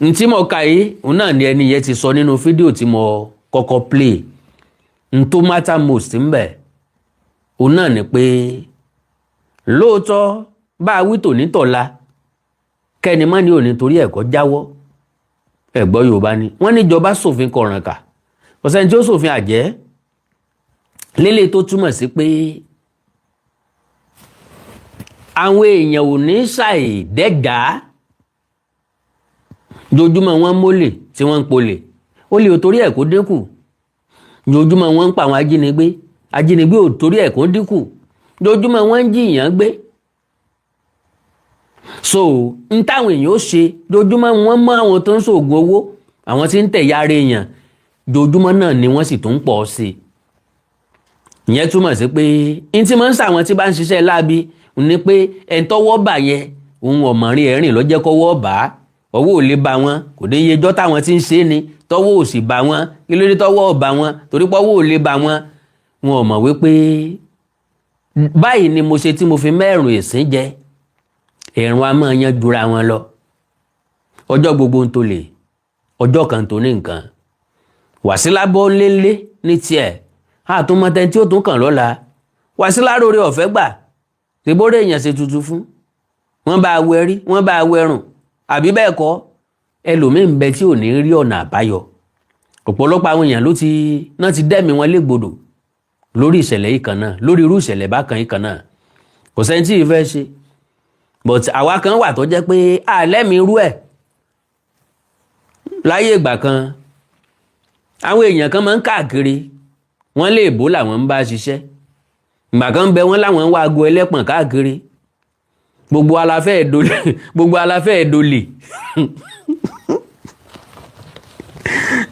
Ntí mo kà yìí, òun náà ni ẹni yẹn ti sọ nínú fídíò tí mo kọ́kọ́ play. Ntó matter most ńbẹ̀, òun náà ni pé lóòótọ́ bá a wí tòní tọ̀la kẹ́ni má ní òní torí ẹ̀kọ́ jáwọ́. Ẹ̀gbọ́ Yorùbá ni wọ́n níjọba ṣòfin kọ̀rànkà kò sẹ́ni tí ó ṣòfin àjẹ́ lélẹ̀ tó túmọ̀ sí pé àwọn èèyàn ò ní ṣàìdẹ́gàá jojúmọ́ wọn mólè tí wọ́n ń polè ó lè ò torí ẹ̀ kó dínkù jojúmọ́ wọn ń pa àwọn ajínigbé ò torí ẹ̀ kó dínkù jojúmọ́ wọn ń jìyàn gbé. So n táwọn èèyàn ó ṣe jojúmọ́ wọn mọ́ àwọn tó ń ṣoògùn owó àwọn tí ń tẹ̀yà ara èèyàn jojúmọ́ náà ni wọ́n sì tún pọ̀ sí i. Ìyẹn túmọ̀ sí pé n tí máa ń ṣàwọn tí bá ń ṣiṣẹ́ láabi ni pé ẹ̀ ń tọ́wọ́ bà yẹn òun ọ̀mọ̀rin ẹ̀rìn lọ́jẹ́ kọ́wọ́ bà á ọwọ́ ò lè bá wọn kò ní iye ẹjọ́ táwọn tí ń ṣe ni tọ́wọ́ ò sì bá wọn kí ló dé tọ́wọ́ ò bá wọn torí pọ́wọ́ ò lè bá wọn. Wọn ò mọ̀ wípé báyìí ni mo ṣe tí mo fi mẹ́rùn ìsín jẹ ẹ̀rùn a máa yan jura wọn lọ. Ọjọ́ gbogbo ń tó lè ọjọ́ kan tó ní nǹkan. Wàsílà bọ́ lélé ní tiẹ̀ àtúmọ̀tẹ́ tí ó tún kàn lọ́la. Wàsílà rore ọ̀fẹ́ gbà tìbórè èèyàn ṣe tuntun fún wọ́n bá awọ ẹrí wọ́n bá awọ ẹrùn àbí bẹ́ẹ̀ kọ́ ẹlòmíín bẹ tí ò ní rí ọ̀nà àbáyọ. Ọ̀pọ̀lọpọ̀ àwọn èèyàn náà ti dẹ́mi wọn légbodò lórí ìṣẹ̀lẹ̀ yìí kan náà lórí irú ìṣẹ̀lẹ̀ bákan yìí kan náà kò sẹ́ni tí ìfẹ́ ṣe but àwa kan wà tó jẹ́ pé àlẹ́mi irú ẹ̀. Láyé ìgbà kan àwọn èèyàn kan máa ń káàkiri wọ́n lè bó làwọn ń bá ṣiṣẹ́ ìgbà kan bẹ wọ́n láwọn ń wá aago ẹlẹ́pọ̀n káàkiri gbogbo aláfẹ́ ẹ̀dọ́lẹ̀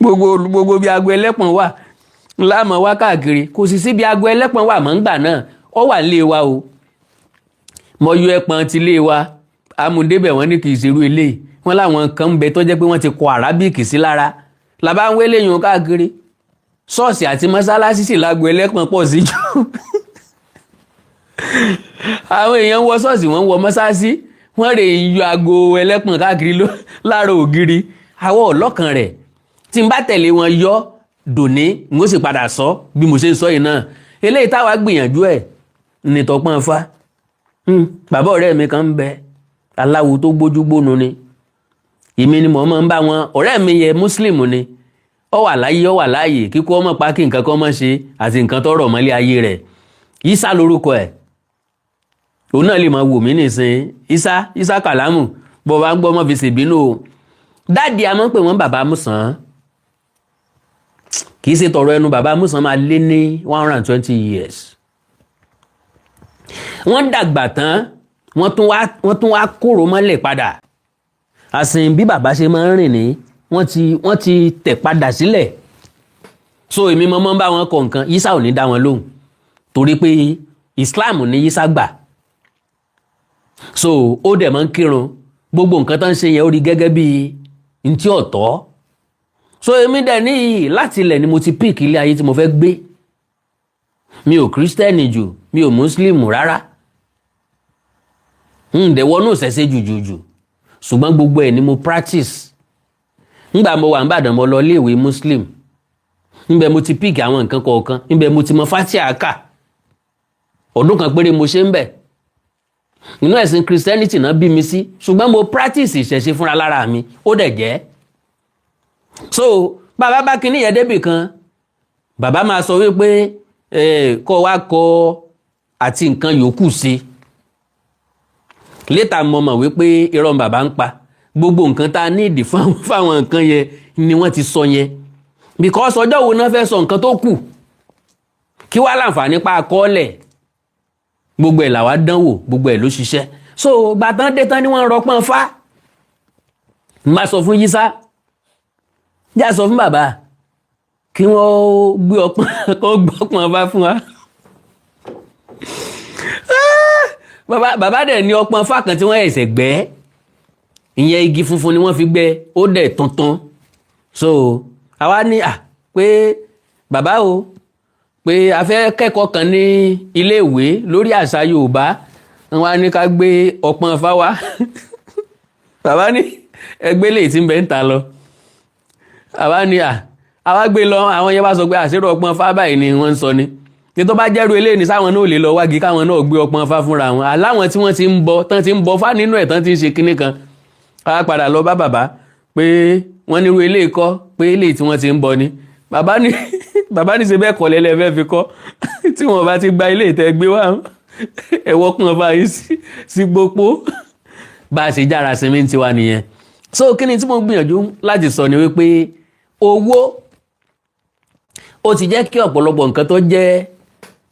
gbogbo bí aago ẹlẹ́pọ̀n wà láàmú wá káàkiri kò sì sí bí aago ẹlẹ́pọ̀n wà mọ́ ń gbà náà ó wà nílé wa o mo yọ ẹpọ̀n ti lé wa amúdébẹ̀ wọ́n ní kì í ṣerú eléyìí wọ́n láwọn kan ń bẹ tó jẹ́ pé wọ́n ti kọ àrábíkì sí lára làbá ń wélé yun káàkiri ṣọ́ọ̀ṣì àti mọ́sálásí sì lágbo ẹlẹ́pọ̀n pọ̀ sí jù àwọn èèyàn wọ ṣọ́ọ̀ṣì wọ́n wọ mọ́sálásí wọ́n rè yọ aago ẹlẹ́pọ̀n káàkiri lára ògiri àwọ̀ ọlọ́kan rẹ̀ tí n bá tẹ̀lé wọn yọ dòní n ó sì padà sọ bí mo ṣe sọ yìí náà eléyìí táwa gbìyànjú ẹ̀ nìtọ́pọ́n fa bàbá ọ̀rẹ́ mi kan ń bẹ aláwo tó gbójú gbónu ni èmi ni mo máa ń bá wọn ọ̀rẹ́ mi yẹ muslim ni ó wà láàyè kíkó ọmọ pa kí nǹkan kan mọ́ ṣe àti nǹkan tó rọ̀ mọ́lé ayé rẹ̀ Ìsá lórúkọ ẹ̀ òun náà lè máa wò mí nìsín Ìsá kàlámù bọ́ bá ń gbọ́ mọ́ fi ṣèbínú o dáàdì a máa ń pè wọ́n bàbá Músàn kì í ṣe tọrọ ẹnu bàbá Músàn máa lé ní 120 years wọ́n dàgbà tán wọ́n tún wá kóró mọ́lẹ̀ padà àsìn bí bàbá ṣe máa ń rìn ní wọ́n ti tẹ̀ padà sílẹ̀. So èmi mọ́ bá wọn kọ nǹkan, Yísà ò ní dá wọn lóhùn torí pé Islam ní Yísà gbà. So ó dẹ̀ máa ń kírun, gbogbo nǹkan tó ń ṣe yẹn ó rí gẹ́gẹ́ bí ntí ọ̀tọ̀. So èmi dẹ̀ ní láti ilẹ̀ ni mo ti pick ilé ayé tí mo fẹ́ gbé. Mi ò kírísítẹ́nì jù, mi ò mùsùlùmù rárá. Dẹ̀ wọnú ìṣẹ̀ṣe jùjùjù, ṣùgbọ́n gbogbo ẹ̀ ni mo practice. Nígbà mo wà ní Ìbàdàn mo lọ iléèwé muslim, níbẹ̀ mo ti pick àwọn nǹkan kọ̀ọ̀kan, níbẹ̀ mo ti mọ Fátíà kà, ọdún kan péré mo ṣe ń bẹ̀. Inú ẹ̀sìn Christianity náà bí mi sí, ṣùgbọ́n mo practice ìṣẹ̀ṣe fúnra lára mi, ó dẹ̀ jẹ́. So bàbá bá kíní yẹn débì kan, bàbá máa sọ wípé kọ́ wá kọ àti nǹkan yòókù sí. Later mo mọ̀ wípé irọ́ bàbá ń pa, gbogbo nǹkan tá a níìdì fáwọn nǹkan yẹn ni wọ́n ti sọ yẹn. Because ọjọ́ wo náà fẹ́ sọ nǹkan tó kù, kí wá láǹfààní pa àkọọ́lẹ̀, gbogbo ẹ̀ làwa dánwò, gbogbo ẹ̀ ló ṣiṣẹ́. So gbàtán dé tán ni wọ́n rọpọ́n fá. Má sọ fún Yísà, já sọ fún bàbá kí wọ́n gbé ọpọ́n fá fún wa. Bàbá dẹ̀ ní ọpọ́n fá kan tí wọ́n ẹ̀sẹ̀ gbẹ́, ìyẹn igi funfun ni wọ́n fi gbẹ́, ó dẹ̀ tuntun. So àwa ní pé bàbá o, pé a fẹ́ kẹ́kọ̀ọ́ kan ní iléèwé lórí àṣà Yorùbá, wọ́n á ní ká gbé ọpọ́n fá wá. Bàbá ní ẹgbẹ́ lè tí ń bẹ ń ta lọ. Bàbá ní àwa gbé lọ, àwọn yẹn bá sọ pé àṣírí ọpọ́n fá báyìí ni wọ́n ń sọ ni. Tí tó bá jẹ́rú eléyìí ní sáwọn náà lè lọ wági káwọn náà gbé ọpọ́n fá fúnra wọn. Àláwọn tí wọ́n ti ń bọ, tán ti ń bọ fá nínú ẹ̀ tán ti ń ṣe kinní kan. A padà lọ bá bàbá pé wọ́n nírú eléyìí kọ́, pé eléyìí tí wọ́n ti ń bọ ni. Bàbá ní ṣe bẹ́ẹ̀ kọ́ lẹ́lẹ́ fẹ́ fi kọ́, tí wọ́n bá ti gba ilé ìtẹ́ gbé wá ẹ̀wọ́ kan bá yìí sí gbogbo bá a ṣe jára sinmi ti wá nìyẹn. So kí ni tí mo gbìyànjú láti sọ ni wípé owó ó ti jẹ́ kí ọ̀pọ̀lọpọ̀ nǹkan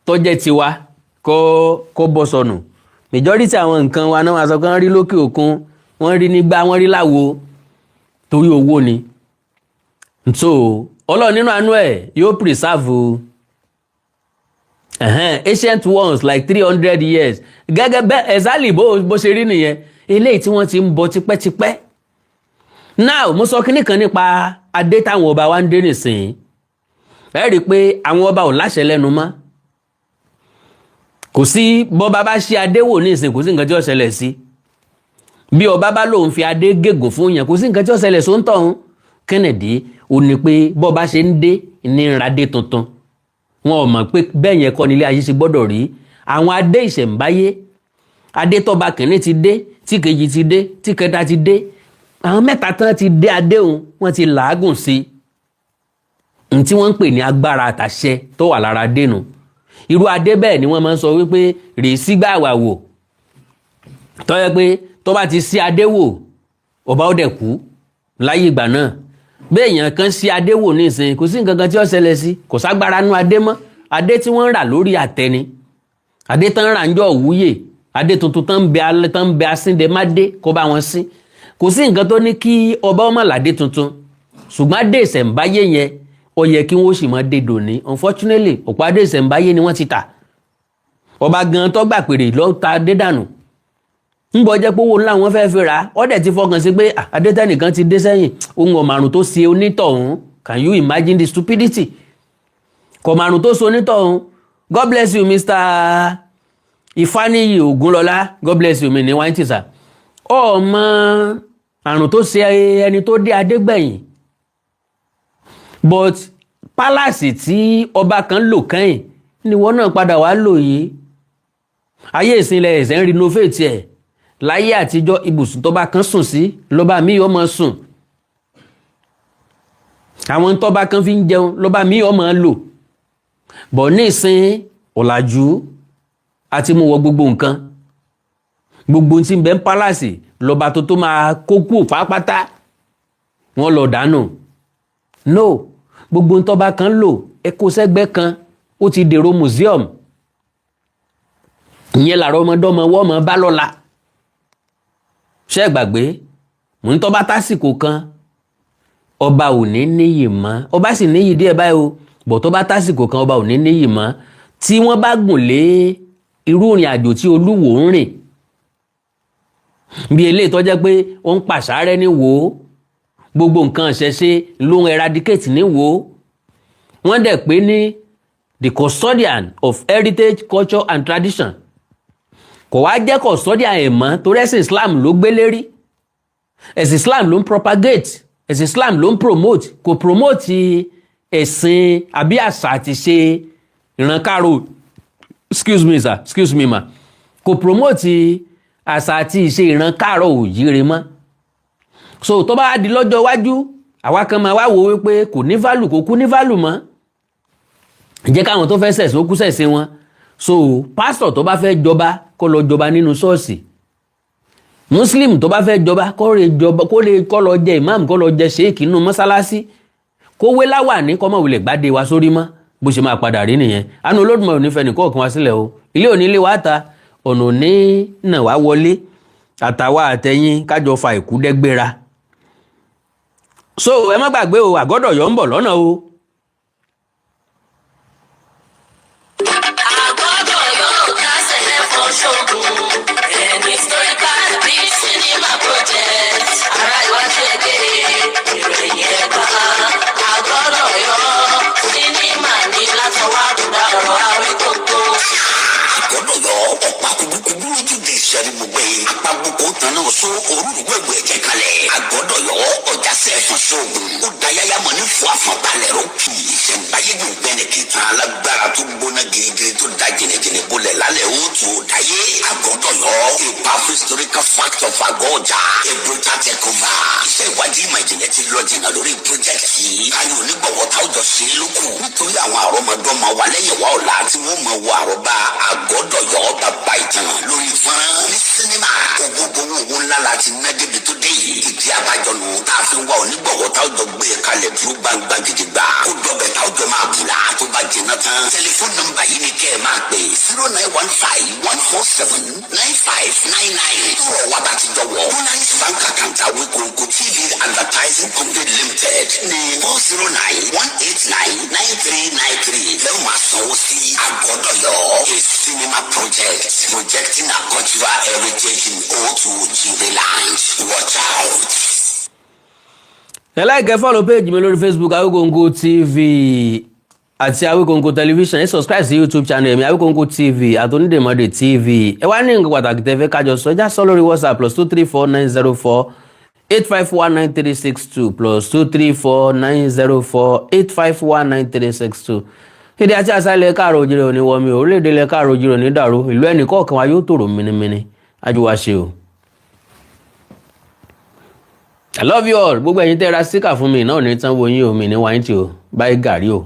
tó jẹ́ tiwa kó bọ́ sọnù. Majority àwọn nǹkan wa náà wọ́n sọ pé wọ́n rí lókè òkun, wọ́n rí nígbà, wọ́n rí láwo, torí owó ni. So Ọlọ́run nínú àánú ẹ̀ yóò preserve ancient ones like 300 years gẹ́gẹ́ bẹ́ẹ̀ exactly bó ṣe rí nìyẹn, eléyìí tí wọ́n ti ń bọ tipẹ́tipẹ́. Now mo sọ kíní kan nípa adé táwọn ọba wa ń dé nìsín. Ẹ rí i pé àwọn ọba ò láṣẹ lẹ́nu mọ́. Kò sí bọ́ba bá ṣe adé wò nísìn, kò sí nǹkan tí ó ṣẹlẹ̀ sí. Bí ọba bá lòun fi adé gégùn fún yẹn, kò sí nǹkan tí ó ṣẹlẹ̀ sóńtọ̀hún. Kennedy ó ní pé bọ́ba ṣe ń dé ní ìrìnàdé tuntun, wọn ò mọ̀ pé bẹ́ẹ̀ yẹn kọ́ nílé ayé ṣe gbọ́dọ̀ rí. Àwọn adé ìṣẹ̀ǹbáyé, adé tọ́ba kìíní ti dé, tí kejì ti dé, tí kẹta ti dé, àwọn mẹ́ta tán ti dé adé òun, wọ́n ti làágùn sí i. Tí wọ́n ń pè ní agbára àtàṣẹ tó wà lára adé nu. Irú adé bẹ́ẹ̀ ni wọ́n máa ń sọ wípé rèé sígbà wà wò, tó yẹ pé tó bá ti sí adé wò ọba ó dẹ̀ kú láyé ìgbà náà. Béèyàn kan sí adé wò ní ìsìn, kò sí nǹkan kan tí ó ṣẹlẹ̀ sí, kò ságbára nú adé mọ́. Adé tí wọ́n ń rà lórí àtẹni, adé tán ń rà ń jọ òwúyè, adé tuntun tán ń bẹ asínde má dé kó bá wọn sí. Kò sí nǹkan tó ní kí ọba ọmọ làdé tuntun, ṣùgbọ́n adé ìṣẹ̀ǹbáyé yẹn ó yẹ kí wọ́n sì máa dé dòní. Unfortunately ọ̀pọ̀ adé ìṣẹ̀ǹbáyé ni wọ́n ti tà. Ọba gan tó gbà pèrè ló ta adé dànù. ń bọ̀ jẹ́ pé owó ńlá wọn fẹ́ fi rà, ó dẹ̀ ti fọkàn sí pé adétẹ́nìkan ti dé sẹ́yìn, ohun ọ̀màrùn tó ṣe onítọ̀hún. Can you imagine the stupidity? Kọ̀màrùn tó ṣe onítọ̀hún. God bless you Mr. Ifaniyi Ogunlọlá, God bless you mi ní wáyé tìsà. Ọmọ àrùn tó ṣe ẹni tó dé adégbẹ̀yìn, but pálásì tí ọba kan lò kẹ́yìn ni wọ́n náà padà wá lò yìí. Ayé ìsinlẹ̀ ẹ̀sẹ̀ ń renovate ẹ̀. Láyé àtijọ́ ibùsùn tọ́ba kan sùn sí lọ́ba mi yóò máa sùn. Àwọn tọ́ba kan fi ń jẹun lọ́ba mi yóò máa lò. Bọ̀ ní ìsìn ọ̀làjú àti mú wọ gbogbo nǹkan. Gbogbo tí ń bẹ ń pálásì lọ́ba tó máa kókù pápátá wọ́n lọ dànù. No, gbogbo tọ́ba kan lò ẹkọ sẹ́gbẹ́ kan ó ti dèrò museum. Ìyẹn làrọ̀ ọmọdọ́mọ wọ́n mọ̀ bá lọ́la. Ṣé gbàgbé mò ń tọ́ba tásìkò kan ọba ò ní níyì mọ́. Ọba sì níyì díẹ̀ báyìí o, bọ̀ tó bá tásìkò kan ọba ò ní níyì mọ́. Tí wọ́n bá gùn lé irú ìrìn àjò tí Olúwo ń rìn, bí eléyìí tó jẹ́ pé ó ń pàṣárẹ́ ní Ìwó, gbogbo nǹkan ìṣẹ̀ṣe ló ń eradicate ní Ìwó. Wọ́n dẹ̀ pé ní the custodian of heritage, culture and tradition. Kò wá jẹ́ custodian ẹ̀ mọ́ torí ẹ̀sìn Islam ló gbé lérí. Ẹ̀sìn Islam ló ń propagate, ẹ̀sìn Islam ló ń promote, kò promote ẹ̀sìn àbí àṣà àti ṣe ìrankárò, excuse me sir, excuse me ma, kò promote àṣà àti ìṣe ìrankárò òjíire mọ́. So tó bá di lọ́jọ́ iwájú àwa kan máa wá wò wípé kò ní value, kò kú ní value mọ́. Jẹ́ káwọn tó fẹ́ ṣẹ̀sìn ó kú ṣẹ̀sìn wọn. So pastor tó bá fẹ́ jọba kó lọ jọba nínú ṣọ́ọ̀ṣì, muslim tó bá fẹ́ jọba kó lọ jẹ imam, kó lọ jẹ sheik nínú mọ́sálásí, kó wé láwàní kó má wulẹ̀ gbádé wa sórí mọ́. Bó ṣe máa padà rí nìyẹn. Àánú Olódùmarè ò ní fẹ́ nìkọ̀ọ̀kan wá sílẹ̀ o. Ilé ò ní lé wa ta, ọ̀nà ò ní nà wá wọlé, àtàwa àtẹ̀yìn kájọ fa ìkú dẹ́gbéra. So ẹ má gbàgbé o, Àgọ́dọ̀yọ̀ ń bọ̀ lọ́nà o. Agbogbo tán náà so orúurúgbẹ̀gbẹ̀ ẹ̀jẹ̀ kalẹ̀. Àgọ́dọ̀yọ̀ ọjà sẹ́ẹ̀fọ̀n sóògùn. Ó da yáyá mọ̀ ní fún àfọ̀balẹ̀ ró kì í. Ìṣẹ̀ǹbáyé dùn bẹ́ẹ̀ kì í tán alágbára tó gbóná girigiri tó da jìnnìjìnnì bolẹ̀ lálẹ́ ó tó dáyé. Àgọ́dọ̀yọ̀ a powerful historical fact of àgọ́ ọjà. Ebro take over. Iṣẹ́ ìwádìí ìmọ̀ ìjìnlẹ̀ ti lọ jìnnà lórí project yìí. Káyọ̀ onígbọ̀wọ́ táwùjọ ṣe é lókun. Nítorí àwọn àrọ́mọdọ́mọ wa lẹ́yìn wa ọ̀la tí wọ́n mọ̀ wọ àrọ́bá Àgọ́dọ̀yọ̀ bàbá ìtàn lórí fọ́nrán ní sinimá. Owó ńlá láti ná débi tó dé yìí. Ìdí àbájọ nù tá a fi ń wá onígbọ̀wọ́ táwùjọ gbé kalẹ̀ dúró gbangba gidigba. Ó dọ̀bẹ̀ táwùjọ máa bùlà tó bá jìnnà tán. Tẹlifóònù nọ́mbà yìí ni kẹ́ ẹ máa pè 0915-147-9599. Tọrọ wa bá ti jọwọ́. Tonais Bank Account Awikonko TV Advertising Company Limited ní 409-189-9393. Lẹ́wọ̀n máa sanwó sí Àgọ́dọ̀yọ̀. A cinema project projecting our cultural heritage in Etu Etu. Watch out. Ẹ like, follow page mi lórí Facebook Awikonko TV àti Awikonko Television. Ẹ subscribe sí YouTube channel mi Awikonko TV àti Onídèmọdé TV. Ẹ wá ní nǹkan pàtàkì tẹ́ fẹ́ kájọ sọ, já sọ lórí WhatsApp +2349048519362 +2349048519362. Èdè àti àṣà ilẹ̀ káàrọ̀ òjìrè òní wọmi, orílẹ̀-èdè ilẹ̀ káàrọ̀ òjìrè òní dàrú, ìlú ẹnì kọ̀ọ̀kan wa yóò tòrò mínímíní. Ajúwa ṣe o. I love you all. Gbogbo ẹ̀yin tẹ́ ra síkà fún mi náà ní tán wo yín o, mi ní wáyé tí o. Báyìí gàrí o.